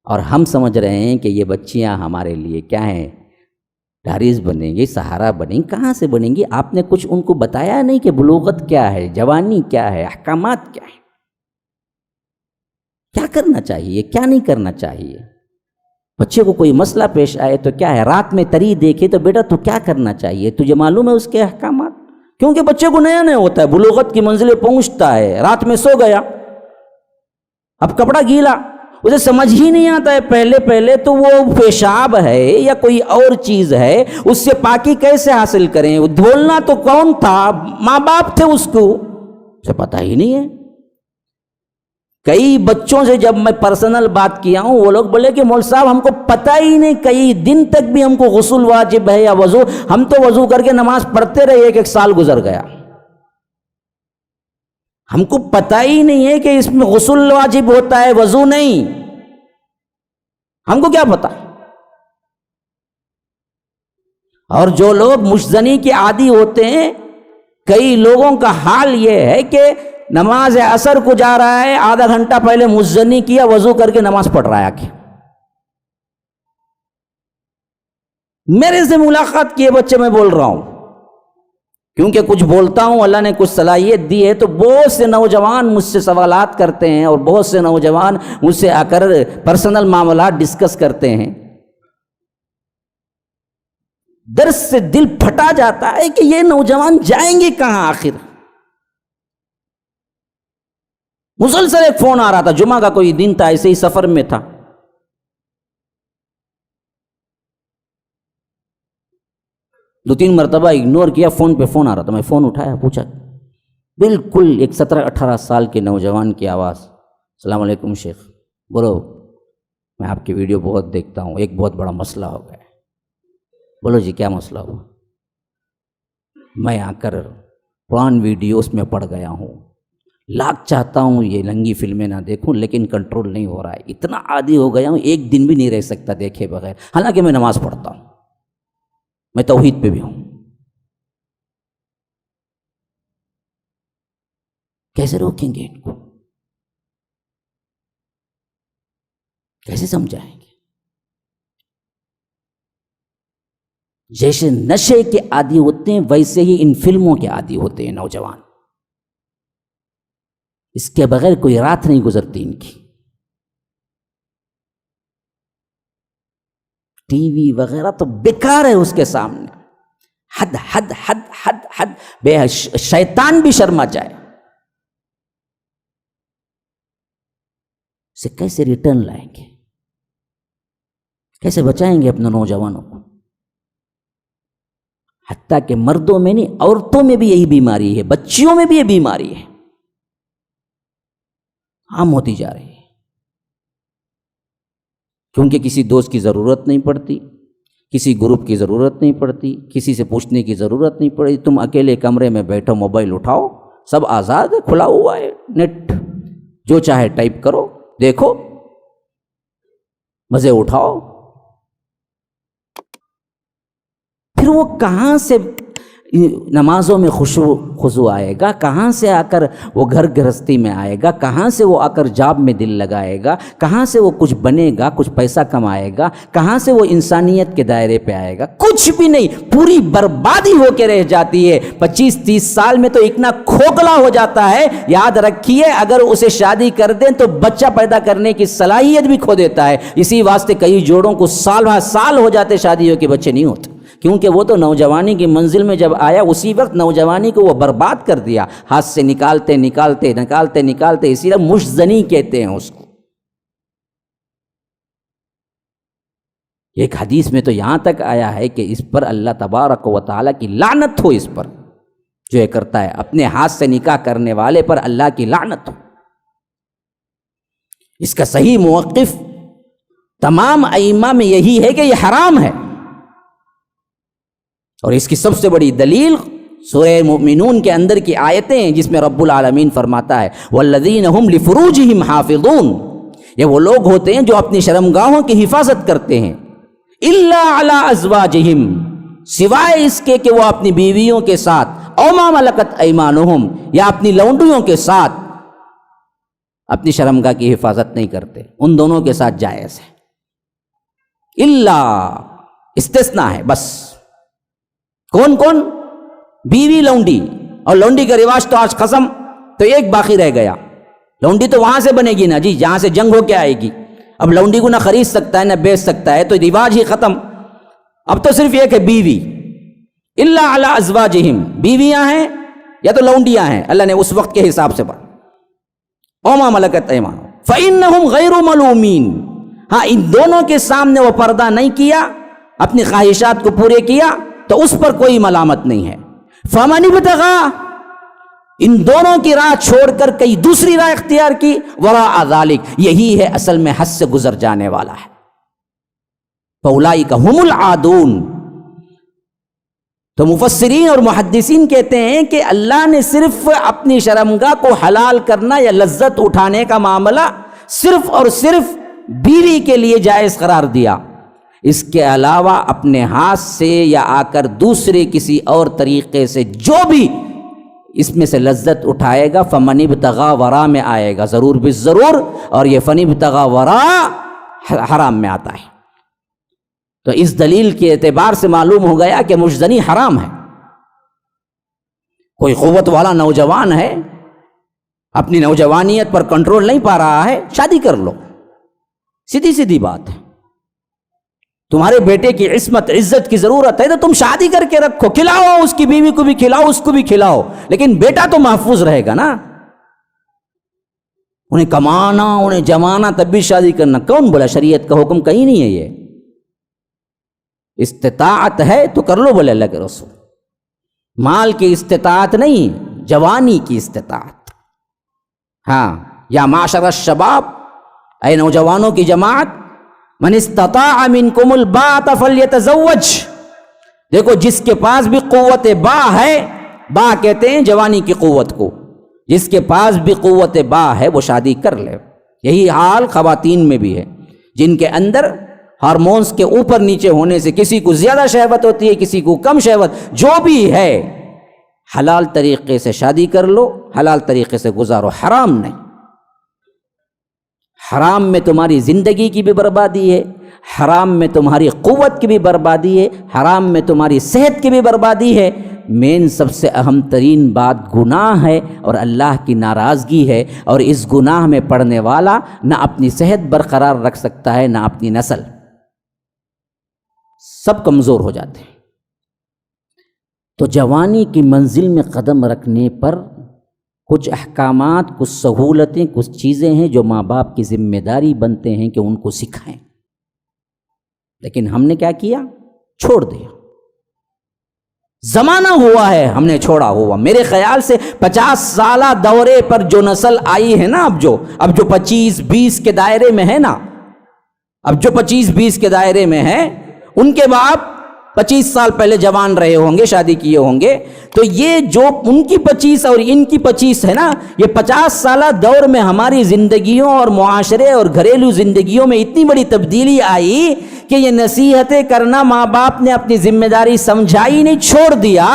اور ہم سمجھ رہے ہیں کہ یہ بچیاں ہمارے لیے کیا ہیں، ڈاریز بنیں گی، سہارا بنیں گی۔ کہاں سے بنیں گی؟ آپ نے کچھ ان کو بتایا نہیں کہ بلوغت کیا ہے، جوانی کیا ہے، احکامات کیا ہے، کیا کرنا چاہیے، کیا نہیں کرنا چاہیے۔ بچے کو کوئی مسئلہ پیش آئے تو کیا ہے، رات میں تری دیکھے تو بیٹا تو کیا کرنا چاہیے، تجھے معلوم ہے اس کے احکامات؟ کیونکہ بچے کو نیا نیا ہوتا ہے، بلوغت کی منزلیں پہنچتا ہے، رات میں سو گیا، اب کپڑا گیلا، اسے سمجھ ہی نہیں آتا ہے پہلے تو وہ پیشاب ہے یا کوئی اور چیز ہے، اس سے پاکی کیسے حاصل کریں؟ وہ دھولنا تو کون تھا؟ ماں باپ تھے، اس کو اسے پتہ ہی نہیں ہے۔ کئی بچوں سے جب میں پرسنل بات کیا ہوں، وہ لوگ بولے کہ مول صاحب ہم کو پتہ ہی نہیں، کئی دن تک بھی ہم کو غسل واجب ہے یا وضو، ہم تو وضو کر کے نماز پڑھتے رہے، 1 سال گزر گیا، ہم کو پتہ ہی نہیں ہے کہ اس میں غسل واجب ہوتا ہے، وضو نہیں، ہم کو کیا پتہ۔ اور جو لوگ مشزنی کے عادی ہوتے ہیں، کئی لوگوں کا حال یہ ہے کہ نماز عصر کو جا رہا ہے، آدھا گھنٹہ پہلے مشزنی کیا، وضو کر کے نماز پڑھ رہا ہے آکے۔ میرے سے ملاقات کیے بچے، میں بول رہا ہوں کیونکہ کچھ بولتا ہوں، اللہ نے کچھ صلاحیت دی ہے، تو بہت سے نوجوان مجھ سے سوالات کرتے ہیں، اور بہت سے نوجوان مجھ سے آ کر پرسنل معاملات ڈسکس کرتے ہیں۔ درس سے دل پھٹا جاتا ہے کہ یہ نوجوان جائیں گے کہاں آخر۔ مسلسل ایک فون آ رہا تھا، جمعہ کا کوئی دن تھا، ایسے ہی سفر میں تھا، 2-3 مرتبہ اگنور کیا، فون پہ فون آ رہا تھا، میں فون اٹھایا، پوچھا، بالکل ایک 17-18 سال کے نوجوان کی آواز، السلام علیکم شیخ، بولو میں آپ کی ویڈیو بہت دیکھتا ہوں، ایک بہت بڑا مسئلہ ہو گیا ہے۔ بولو جی کیا مسئلہ ہوا؟ میں آ کر قرآن ویڈیوز میں پڑ گیا ہوں، لاکھ چاہتا ہوں یہ ننگی فلمیں نہ دیکھوں لیکن کنٹرول نہیں ہو رہا ہے، اتنا عادی ہو گیا ہوں ایک دن بھی نہیں رہ سکتا دیکھے بغیر، حالانکہ میں نماز پڑھتا ہوں، میں توحید پہ بھی ہوں۔ کیسے روکیں گے ان کو؟ کیسے سمجھائیں گے؟ جیسے نشے کے عادی ہوتے ہیں ویسے ہی ان فلموں کے عادی ہوتے ہیں نوجوان، اس کے بغیر کوئی رات نہیں گزرتی ان کی۔ ٹی وی وغیرہ تو بیکار ہے اس کے سامنے، حد حد حد حد حد، بے شیطان بھی شرما جائے۔ اسے کیسے ریٹرن لائیں گے؟ کیسے بچائیں گے اپنے نوجوانوں کو؟ حتیٰ کہ مردوں میں نہیں، عورتوں میں بھی یہی بیماری ہے، بچیوں میں بھی یہ بیماری ہے، عام ہوتی جا رہی ہے، کیونکہ کسی دوست کی ضرورت نہیں پڑتی، کسی گروپ کی ضرورت نہیں پڑتی، کسی سے پوچھنے کی ضرورت نہیں پڑتی، تم اکیلے کمرے میں بیٹھو، موبائل اٹھاؤ، سب آزاد ہے، کھلا ہوا ہے نیٹ، جو چاہے ٹائپ کرو، دیکھو، مزے اٹھاؤ۔ پھر وہ کہاں سے نمازوں میں خضوع آئے گا؟ کہاں سے آ کر وہ گھر گرہستی میں آئے گا؟ کہاں سے وہ آ کر جاب میں دل لگائے گا؟ کہاں سے وہ کچھ بنے گا، کچھ پیسہ کمائے گا؟ کہاں سے وہ انسانیت کے دائرے پہ آئے گا؟ کچھ بھی نہیں، پوری بربادی ہو کے رہ جاتی ہے۔ 25-30 سال میں تو اتنا کھوکھلا ہو جاتا ہے، یاد رکھیے اگر اسے شادی کر دیں تو بچہ پیدا کرنے کی صلاحیت بھی کھو دیتا ہے۔ اسی واسطے کئی جوڑوں کو سال بہ سال ہو جاتے شادیوں کے، بچے نہیں ہوتے، کیونکہ وہ تو نوجوانی کی منزل میں جب آیا اسی وقت نوجوانی کو وہ برباد کر دیا، ہاتھ سے نکالتے نکالتے نکالتے نکالتے، اسی لیے مشزنی کہتے ہیں اس کو۔ ایک حدیث میں تو یہاں تک آیا ہے کہ اس پر اللہ تبارک و تعالیٰ کی لعنت ہو، اس پر جو یہ کرتا ہے، اپنے ہاتھ سے نکاح کرنے والے پر اللہ کی لعنت ہو۔ اس کا صحیح موقف تمام ائمہ میں یہی ہے کہ یہ حرام ہے، اور اس کی سب سے بڑی دلیل سورہ مومنون کے اندر کی آیتیں ہیں، جس میں رب العالمین فرماتا ہے والذین ہم لفروجہم حافظون، یہ وہ لوگ ہوتے ہیں جو اپنی شرمگاہوں کی حفاظت کرتے ہیں، الا علی ازواجہم، سوائے اس کے کہ وہ اپنی بیویوں کے ساتھ، او ما ملکت ایمانہم، یا اپنی لونڈیوں کے ساتھ اپنی شرمگاہ کی حفاظت نہیں کرتے، ان دونوں کے ساتھ جائز ہے، الا استثناء ہے بس۔ کون کون؟ بیوی لونڈی، اور لونڈی کا رواج تو آج ختم، تو ایک باقی رہ گیا، لونڈی تو وہاں سے بنے گی نا جی جہاں سے جنگ ہو کے آئے گی، اب لونڈی کو نہ خرید سکتا ہے نہ بیچ سکتا ہے، تو رواج ہی ختم، اب تو صرف ایک ہے بیوی، الا علی ازواجہم، بیویاں ہیں یا تو لونڈیاں ہیں، اللہ نے اس وقت کے حساب سے او ما ملکت ایمانہم فإنہم غیر ملومین، ہاں ان دونوں کے سامنے وہ پردہ نہیں کیا، اپنی خواہشات کو پورے کیا تو اس پر کوئی ملامت نہیں ہے۔ فمن ابتغى، ان دونوں کی راہ چھوڑ کر کئی دوسری راہ اختیار کی، وراء ذلک، یہی ہے اصل میں حد سے گزر جانے والا ہے، فاولئک ھم العادون۔ تو مفسرین اور محدثین کہتے ہیں کہ اللہ نے صرف اپنی شرمگاہ کو حلال کرنا یا لذت اٹھانے کا معاملہ صرف اور صرف بیوی کے لیے جائز قرار دیا، اس کے علاوہ اپنے ہاتھ سے یا آ کر دوسرے کسی اور طریقے سے جو بھی اس میں سے لذت اٹھائے گا فمن ابتغى وراء میں آئے گا ضرور بالضرور، اور یہ فن ابتغى وراء حرام میں آتا ہے۔ تو اس دلیل کے اعتبار سے معلوم ہو گیا کہ مشزنی حرام ہے۔ کوئی قوت والا نوجوان ہے، اپنی نوجوانیت پر کنٹرول نہیں پا رہا ہے، شادی کر لو، سیدھی سیدھی بات ہے۔ تمہارے بیٹے کی عصمت عزت کی ضرورت ہے تو تم شادی کر کے رکھو، کھلاؤ، اس کی بیوی کو بھی کھلاؤ، اس کو بھی کھلاؤ، لیکن بیٹا تو محفوظ رہے گا نا۔ انہیں کمانا، انہیں جمانا، تب بھی شادی کرنا، کون بولا؟ شریعت کا حکم کہیں نہیں ہے یہ۔ استطاعت ہے تو کر لو، بولے اللہ کے رسول، مال کی استطاعت نہیں، جوانی کی استطاعت۔ ہاں، یا معاشر الشباب، اے نوجوانوں کی جماعت، من استطاع منکم الباءۃ فلیتزوج، دیکھو جس کے پاس بھی قوت با ہے، با کہتے ہیں جوانی کی قوت کو، جس کے پاس بھی قوت با ہے وہ شادی کر لے۔ یہی حال خواتین میں بھی ہے، جن کے اندر ہارمونز کے اوپر نیچے ہونے سے کسی کو زیادہ شہوت ہوتی ہے، کسی کو کم شہوت، جو بھی ہے حلال طریقے سے شادی کر لو، حلال طریقے سے گزارو، حرام نہیں۔ حرام میں تمہاری زندگی کی بھی بربادی ہے، حرام میں تمہاری قوت کی بھی بربادی ہے، حرام میں تمہاری صحت کی بھی بربادی ہے۔ مین سب سے اہم ترین بات گناہ ہے اور اللہ کی ناراضگی ہے، اور اس گناہ میں پڑنے والا نہ اپنی صحت برقرار رکھ سکتا ہے، نہ اپنی نسل، سب کمزور ہو جاتے ہیں۔ تو جوانی کی منزل میں قدم رکھنے پر کچھ احکامات، کچھ سہولتیں، کچھ چیزیں ہیں جو ماں باپ کی ذمہ داری بنتے ہیں کہ ان کو سکھائیں، لیکن ہم نے کیا کیا؟ چھوڑ دیا۔ زمانہ ہوا ہے ہم نے چھوڑا ہوا۔ میرے خیال سے 50 سالہ دورے پر جو نسل آئی ہے نا، اب جو 25-20 کے دائرے میں ہے نا، اب جو 25-20 کے دائرے میں ہے، ان کے باپ 25 سال پہلے جوان رہے ہوں گے، شادی کیے ہوں گے، تو یہ جو ان کی 25 اور ان کی 25 ہے نا، یہ 50 سالہ دور میں ہماری زندگیوں اور معاشرے اور گھریلو زندگیوں میں اتنی بڑی تبدیلی آئی کہ یہ نصیحتیں کرنا ماں باپ نے اپنی ذمہ داری سمجھائی نہیں، چھوڑ دیا۔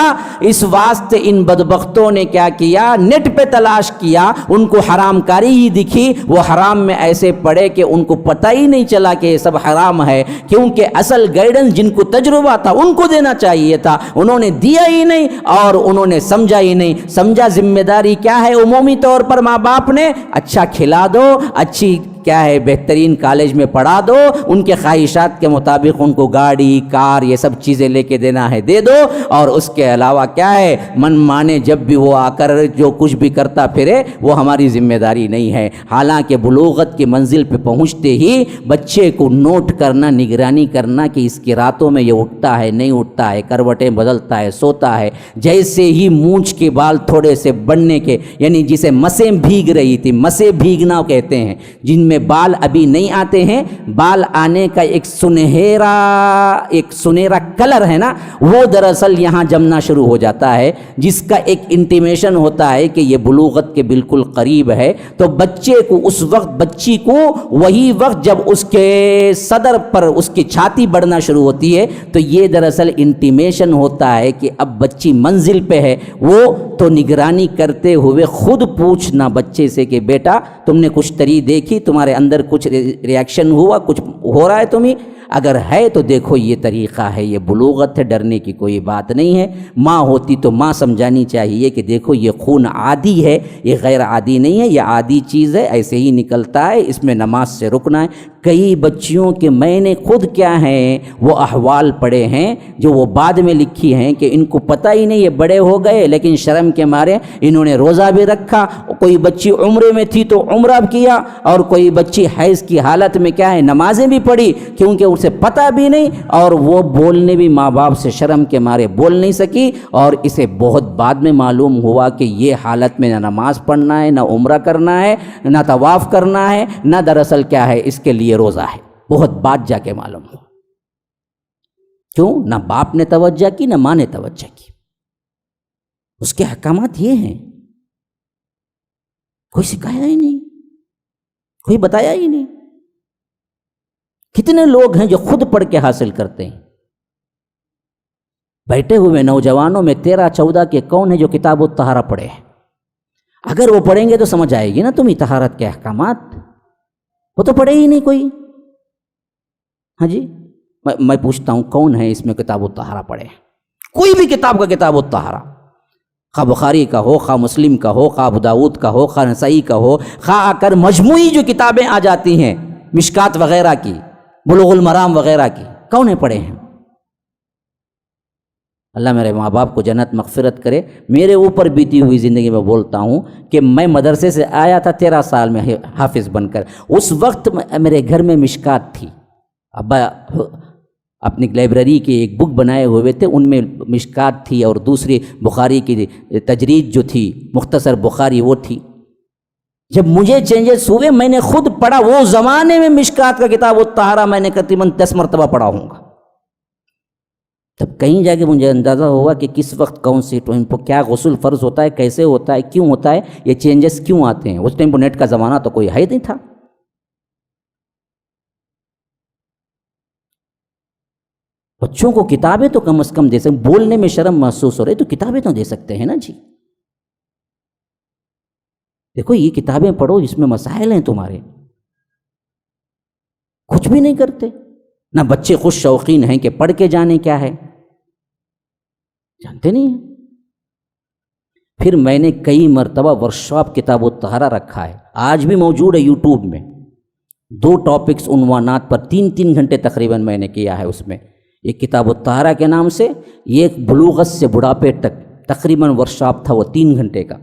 اس واسطے ان بدبختوں نے کیا کیا؟ نیٹ پہ تلاش کیا، ان کو حرام کاری ہی دکھی، وہ حرام میں ایسے پڑے کہ ان کو پتہ ہی نہیں چلا کہ یہ سب حرام ہے، کیونکہ اصل گائیڈنس جن کو تجربہ تھا ان کو دینا چاہیے تھا، انہوں نے دیا ہی نہیں اور انہوں نے سمجھا ہی نہیں۔ سمجھا ذمہ داری کیا ہے عمومی طور پر ماں باپ نے؟ اچھا کھلا دو، اچھی کیا ہے بہترین کالج میں پڑھا دو، ان کے خواہشات کے مطابق ان کو گاڑی، کار، یہ سب چیزیں لے کے دینا ہے دے دو، اور اس کے علاوہ کیا ہے من مانے جب بھی وہ آ کر جو کچھ بھی کرتا پھرے وہ ہماری ذمہ داری نہیں ہے۔ حالانکہ بلوغت کی منزل پہ پہنچتے ہی بچے کو نوٹ کرنا، نگرانی کرنا کہ اس کی راتوں میں یہ اٹھتا ہے نہیں اٹھتا ہے، کروٹیں بدلتا ہے، سوتا ہے، جیسے ہی مونچھ کے بال تھوڑے سے بڑھنے کے، یعنی جسے مسیں بھیگ رہی تھی، مسیں بھیگنا کہتے ہیں، جن میں بال ابھی نہیں آتے ہیں، بال آنے کا ایک سنہرا کلر ہے نا، وہ دراصل یہاں جمنا شروع ہو جاتا ہے، جس کا ایک انٹیمیشن ہوتا ہے کہ یہ بلوغت کے بالکل قریب ہے۔ تو بچے کو اس وقت، بچی کو وہی وقت جب اس کے صدر پر اس کی چھاتی بڑھنا شروع ہوتی ہے، تو یہ دراصل انٹیمیشن ہوتا ہے کہ اب بچی منزل پہ ہے۔ وہ تو نگرانی کرتے ہوئے خود پوچھنا بچے سے کہ بیٹا تم نے کچھ تری دیکھی، تمہارے اندر کچھ ریاکشن ہوا، کچھ ہو رہا ہے تمہیں؟ اگر ہے تو دیکھو یہ طریقہ ہے، یہ بلوغت ہے، ڈرنے کی کوئی بات نہیں ہے۔ ماں ہوتی تو ماں سمجھانی چاہیے کہ دیکھو یہ خون عادی ہے، یہ غیر عادی نہیں ہے، یہ عادی چیز ہے، ایسے ہی نکلتا ہے، اس میں نماز سے رکنا ہے۔ کئی بچیوں کے میں نے خود کیا ہیں وہ احوال پڑھے ہیں جو وہ بعد میں لکھی ہیں کہ ان کو پتہ ہی نہیں، یہ بڑے ہو گئے لیکن شرم کے مارے انہوں نے روزہ بھی رکھا، کوئی بچی عمرے میں تھی تو عمرہ بھی کیا، اور کوئی بچی حیض کی حالت میں کیا ہے نمازیں بھی پڑھی، کیونکہ اسے پتہ بھی نہیں، اور وہ بولنے بھی ماں باپ سے شرم کے مارے بول نہیں سکی، اور اسے بہت بعد میں معلوم ہوا کہ یہ حالت میں نہ نماز پڑھنا ہے، نہ عمرہ کرنا ہے، نہ طواف کرنا ہے، نہ دراصل کیا ہے اس کے لیے روزہ ہے۔ بہت بعد جا کے معلوم ہوا۔ کیوں؟ نہ باپ نے توجہ کی، نہ ماں نے توجہ کی۔ اس کے احکامات یہ ہیں، کوئی سکھایا ہی نہیں، کوئی بتایا ہی نہیں۔ کتنے لوگ ہیں جو خود پڑھ کے حاصل کرتے ہیں؟ بیٹھے ہوئے نوجوانوں میں 13-14 کے کون ہیں جو کتاب الطہارہ پڑھے ہیں؟ اگر وہ پڑھیں گے تو سمجھ آئے گی نا تمہیں طہارت کے احکامات، وہ تو پڑھے ہی نہیں کوئی۔ ہاں جی، میں پوچھتا ہوں کون ہے اس میں کتاب الطہارہ پڑھے؟ کوئی بھی کتاب کا کتاب الطہارہ، خواہ بخاری کا ہو، خواہ مسلم کا ہو، خواہ ابو داؤد کا ہو، خواہ نسائی کا ہو، خواہ آ کر مجموعی جو کتابیں آ جاتی ہیں مشکات وغیرہ کی، بلوغ المرام وغیرہ کی، کون پڑھے ہیں؟ اللہ میرے ماں باپ کو جنت مغفرت کرے۔ میرے اوپر بیتی ہوئی زندگی میں بولتا ہوں کہ میں مدرسے سے آیا تھا 13 سال میں حافظ بن کر، اس وقت میرے گھر میں مشکات تھی، ابا اپنی لائبریری کے ایک بک بنائے ہوئے تھے، ان میں مشکات تھی اور دوسری بخاری کی تجرید جو تھی مختصر بخاری وہ تھی۔ جب مجھے چینجز ہوئے میں نے خود پڑھا، وہ زمانے میں مشکات کا کتاب الطہارہ میں نے تقریباً 10 مرتبہ پڑھا ہوں گا، تب کہیں جا کے مجھے اندازہ ہوا کہ کس وقت کون سی ٹائم پر کیا غسل فرض ہوتا ہے، کیسے ہوتا ہے، کیوں ہوتا ہے، یہ چینجز کیوں آتے ہیں۔ اس ٹائم پر نیٹ کا زمانہ تو کوئی ہے نہیں تھا۔ بچوں کو کتابیں تو کم از کم دے سکتے، بولنے میں شرم محسوس ہو رہی تو کتابیں تو دے سکتے ہیں نا جی۔ دیکھو یہ کتابیں پڑھو، اس میں مسائل ہیں تمہارے، کچھ بھی نہیں کرتے، نہ بچے خوش شوقین ہیں کہ پڑھ کے جانے کیا ہے، جانتے نہیں ہیں۔ پھر میں نے کئی مرتبہ ورکشاپ کتاب الطہارہ رکھا ہے، آج بھی موجود ہے یوٹیوب میں، 2 ٹاپکس عنوانات پر 3 گھنٹے تقریباً میں نے کیا ہے اس میں، ایک کتاب الطہارہ کے نام سے، ایک بلوغت سے بڑھاپے تک تقریباً ورکشاپ تھا وہ 3 گھنٹے کا،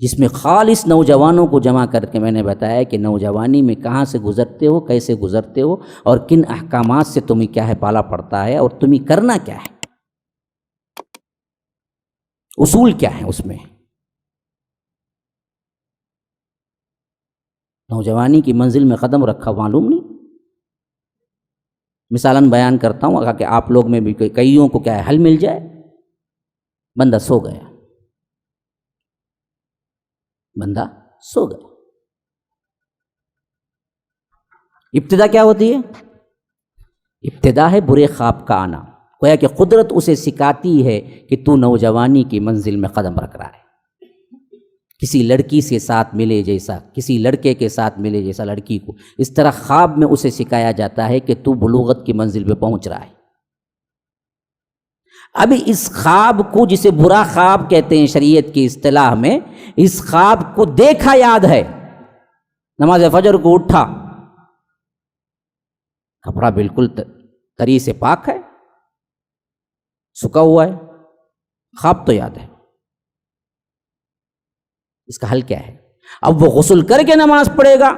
جس میں خالص نوجوانوں کو جمع کر کے میں نے بتایا کہ نوجوانی میں کہاں سے گزرتے ہو، کیسے گزرتے ہو، اور کن احکامات سے تمہیں کیا ہے پالا پڑتا ہے، اور تمہیں کرنا کیا ہے، اصول کیا ہے اس میں۔ نوجوانی کی منزل میں قدم رکھا معلوم نہیں، مثالاً بیان کرتا ہوں اگر کہ آپ لوگ میں بھی کئیوں کو کیا ہے حل مل جائے، بندہ سو گیا، بندہ سو گیا۔ ابتدا کیا ہوتی ہے؟ ابتدا ہے برے خواب کا آنا، گویا کہ قدرت اسے سکھاتی ہے کہ تو نوجوانی کی منزل میں قدم رکھ رہا ہے، کسی لڑکی سے ساتھ ملے جیسا، کسی لڑکے کے ساتھ ملے جیسا لڑکی کو، اس طرح خواب میں اسے سکھایا جاتا ہے کہ تو بلوغت کی منزل پہ پہنچ رہا ہے۔ اب اس خواب کو، جسے برا خواب کہتے ہیں شریعت کی اصطلاح میں، اس خواب کو دیکھا یاد ہے، نماز فجر کو اٹھا، کپڑا بالکل تری سے پاک ہے، سکا ہوا ہے، خواب تو یاد ہے، اس کا حل کیا ہے؟ اب وہ غسل کر کے نماز پڑھے گا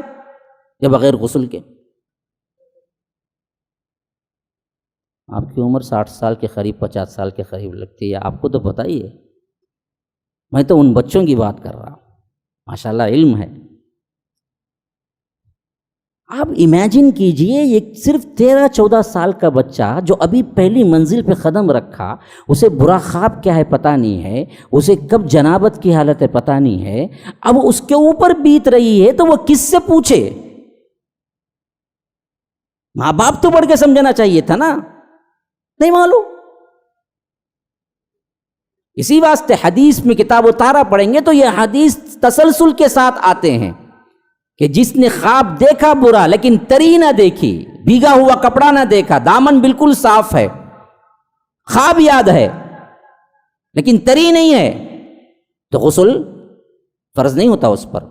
یا بغیر غسل کے؟ آپ کی عمر 60 سال کے قریب 50 سال کے قریب لگتی ہے، آپ کو تو پتہ ہی ہے، میں تو ان بچوں کی بات کر رہا ہوں، ماشاءاللہ علم ہے۔ آپ امیجن کیجئے یہ صرف 13-14 سال کا بچہ جو ابھی پہلی منزل پہ قدم رکھا، اسے برا خواب کیا ہے پتہ نہیں ہے، اسے کب جنابت کی حالت ہے پتہ نہیں ہے، اب اس کے اوپر بیت رہی ہے تو وہ کس سے پوچھے؟ ماں باپ تو بڑھ کے سمجھنا چاہیے تھا نا، نہیں معلوم۔ اسی واسطے حدیث میں کتاب الطہارہ پڑھیں گے تو یہ حدیث تسلسل کے ساتھ آتے ہیں کہ جس نے خواب دیکھا برا لیکن تری نہ دیکھی، بھیگا ہوا کپڑا نہ دیکھا، دامن بالکل صاف ہے، خواب یاد ہے لیکن تری نہیں ہے، تو غسل فرض نہیں ہوتا اس پر،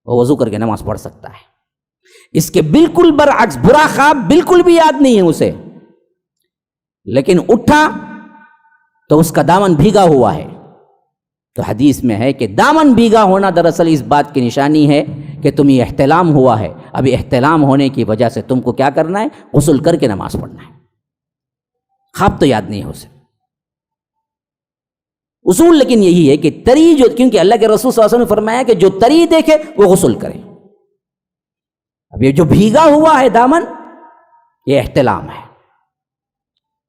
وہ وضو کر کے نماز پڑھ سکتا ہے۔ اس کے بالکل برعکس، برا خواب بالکل بھی یاد نہیں ہے اسے، لیکن اٹھا تو اس کا دامن بھیگا ہوا ہے، تو حدیث میں ہے کہ دامن بھیگا ہونا دراصل اس بات کی نشانی ہے کہ تمہیں احتلام ہوا ہے، ابھی احتلام ہونے کی وجہ سے تم کو کیا کرنا ہے؟ غسل کر کے نماز پڑھنا ہے، خواب تو یاد نہیں ہے اسے۔ اصول لیکن یہی ہے کہ تری جو، کیونکہ اللہ کے رسول صلی اللہ علیہ وسلم نے فرمایا کہ جو تری دیکھے وہ غسل کرے، اب یہ جو بھیگا ہوا ہے دامن، یہ احتلام ہے،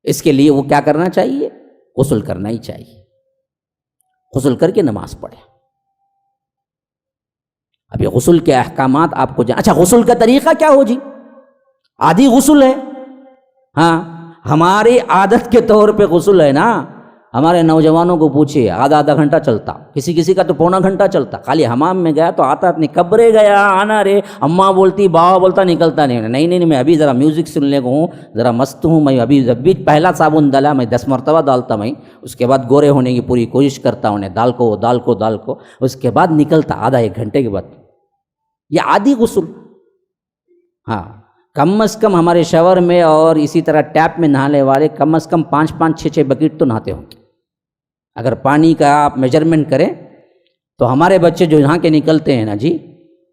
اس کے لیے وہ کیا کرنا چاہیے؟ غسل کرنا ہی چاہیے، غسل کر کے نماز پڑھے۔ اب یہ غسل کے احکامات آپ کو اچھا غسل کا طریقہ کیا ہو جی؟ عادی غسل ہے، ہاں ہماری عادت کے طور پہ غسل ہے نا، ہمارے نوجوانوں کو پوچھئے آدھا گھنٹہ چلتا، کسی کا تو پونا گھنٹہ چلتا، خالی حمام میں گیا تو آتا اپنی کبرے گیا آنا رے، اماں بولتی بابا بولتا نکلتا نہیں میں ابھی ذرا میوزک سننے کو ہوں، ذرا مست ہوں، میں ابھی جب بھی پہلا صابن ڈالا میں 10 مرتبہ ڈالتا، میں اس کے بعد گورے ہونے کی پوری کوشش کرتا ہوں، دال کو اس کے بعد نکلتا آدھا 1 گھنٹے کے بعد، یہ عادی غسل۔ ہاں کم از کم ہمارے شاور میں اور اسی طرح ٹیپ میں نہانے والے کم از کم 5-5 6-6 بکیٹ تو نہاتے ہوں گے، اگر پانی کا آپ میجرمنٹ کریں تو ہمارے بچے جو یہاں کے نکلتے ہیں نا جی،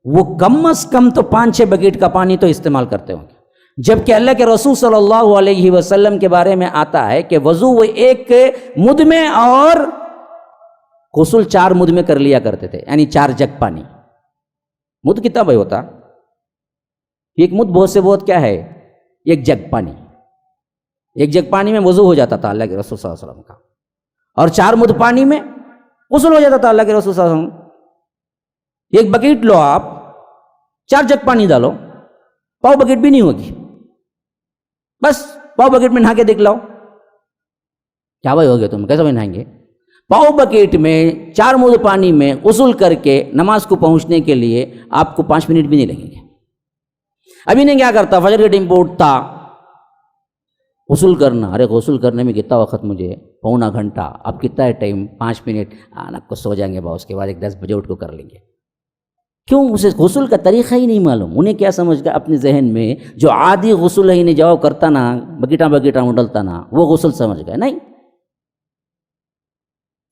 وہ کم از کم تو 5-6 بکیٹ کا پانی تو استعمال کرتے ہوں گے۔ جبکہ اللہ کے رسول صلی اللہ علیہ وسلم کے بارے میں آتا ہے کہ وضو وہ ایک مد میں اور غسل 4 مد میں کر لیا کرتے تھے، یعنی 4 جگ پانی۔ مد کتنا بھائی ہوتا؟ ایک مد بہت سے بہت کیا ہے؟ 1 جگ پانی۔ 1 جگ پانی میں وضو ہو جاتا تھا اللہ کے رسول صلی اللہ علیہ وسلم کا، اور 4 مد پانی میں غسل ہو جاتا تھا اللہ کے رسول صلی اللہ علیہ وسلم۔ ایک بکیٹ لو آپ، 4 جگ پانی ڈالو، پاؤ بکیٹ بھی نہیں ہوگی، بس پاؤ بکیٹ میں نہا کے دیکھ لاؤ، کیا بھائی ہو گیا تم، کیسا بھائی نہائیں گے؟ پاؤ بکیٹ میں 4 مد پانی میں غسل کر کے نماز کو پہنچنے کے لیے آپ کو 5 منٹ بھی نہیں لگیں گے۔ ابھی نہیں کیا کرتا، فجر کے ٹائم پہ اٹھتا، غسل کرنا، ارے غسل کرنے میں کتنا وقت مجھے، پونا گھنٹہ، اب کتنا ہے ٹائم، 5 منٹ، آپ کو سو جائیں گے، اس کے بعد 10 بجے اٹھ کو کر لیں گے۔ کیوں؟ اسے غسل کا طریقہ ہی نہیں معلوم۔ انہیں کیا سمجھ گیا اپنے ذہن میں، جو عادی غسل ہی نہیں جاؤ کرتا نا، بکیٹاں اڈلتا نا، وہ غسل سمجھ گئے۔ نہیں،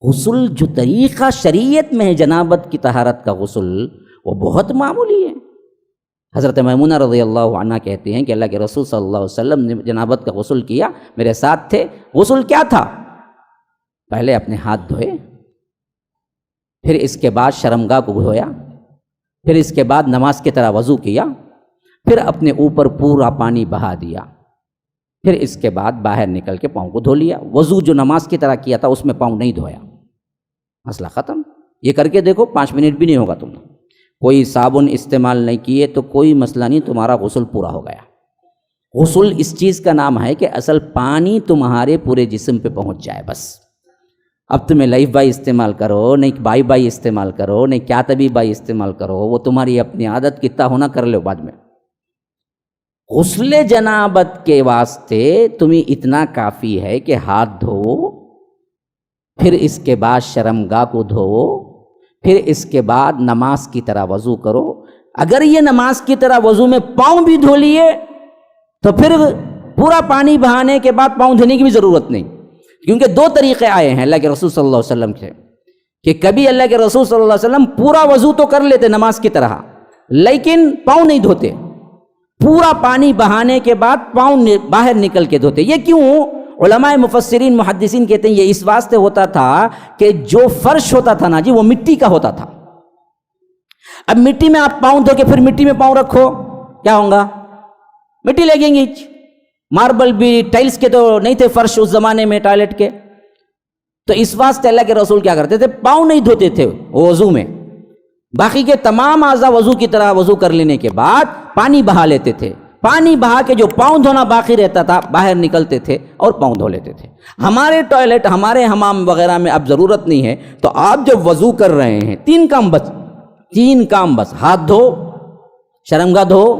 غسل جو طریقہ شریعت میں ہے جنابت کی طہارت کا غسل، وہ بہت معمولی ہے۔ حضرت میمونہ رضی اللہ عنہ کہتے ہیں کہ اللہ کے رسول صلی اللہ علیہ وسلم نے جنابت کا غسل کیا، میرے ساتھ تھے۔ غسل کیا تھا؟ پہلے اپنے ہاتھ دھوئے، پھر اس کے بعد شرمگاہ کو دھویا، پھر اس کے بعد نماز کی طرح وضو کیا، پھر اپنے اوپر پورا پانی بہا دیا، پھر اس کے بعد باہر نکل کے پاؤں کو دھو لیا۔ وضو جو نماز کی طرح کیا تھا اس میں پاؤں نہیں دھویا، مسئلہ ختم۔ یہ کر کے دیکھو، 5 منٹ بھی نہیں ہوگا تم نے، کوئی صابن استعمال نہیں کیے تو کوئی مسئلہ نہیں، تمہارا غسل پورا ہو گیا۔ غسل اس چیز کا نام ہے کہ اصل پانی تمہارے پورے جسم پہ پہنچ جائے، بس۔ اب تمہیں لائف بائی استعمال کرو، نہیں بائی بائی استعمال کرو، نہیں کیا طبی بائی استعمال کرو، وہ تمہاری اپنی عادت، کتنا ہونا کر لو بعد میں۔ غسل جنابت کے واسطے تمہیں اتنا کافی ہے کہ ہاتھ دھو، پھر اس کے بعد شرمگاہ کو دھو، پھر اس کے بعد نماز کی طرح وضو کرو۔ اگر یہ نماز کی طرح وضو میں پاؤں بھی دھو لیے تو پھر پورا پانی بہانے کے بعد پاؤں دھونے کی بھی ضرورت نہیں، کیونکہ 2 طریقے آئے ہیں اللہ کے رسول صلی اللہ علیہ وسلم سے، کہ کبھی اللہ کے رسول صلی اللہ علیہ وسلم پورا وضو تو کر لیتے نماز کی طرح، لیکن پاؤں نہیں دھوتے، پورا پانی بہانے کے بعد پاؤں باہر نکل کے دھوتے۔ یہ کیوں؟ علماء مفسرین محدثین کہتے ہیں یہ اس واسطے ہوتا تھا کہ جو فرش ہوتا تھا نا جی، وہ مٹی کا ہوتا تھا۔ اب مٹی میں آپ پاؤں دھو کے پھر مٹی میں پاؤں رکھو، کیا ہوگا؟ مٹی لگیں گی۔ ماربل بھی، ٹائلز کے تو نہیں تھے فرش اس زمانے میں ٹوائلٹ کے، تو اس واسطے اللہ کے رسول کیا کرتے تھے، پاؤں نہیں دھوتے تھے وضو میں، باقی کے تمام اعضاء وضو کی طرح وضو کر لینے کے بعد پانی بہا لیتے تھے، پانی بہا کے جو پاؤں دھونا باقی رہتا تھا باہر نکلتے تھے اور پاؤں دھو لیتے تھے۔ ہمارے ٹوائلٹ، ہمارے حمام وغیرہ میں اب ضرورت نہیں ہے، تو آپ جب وضو کر رہے ہیں 3 کام بس، ہاتھ دھو، شرمگاہ دھو،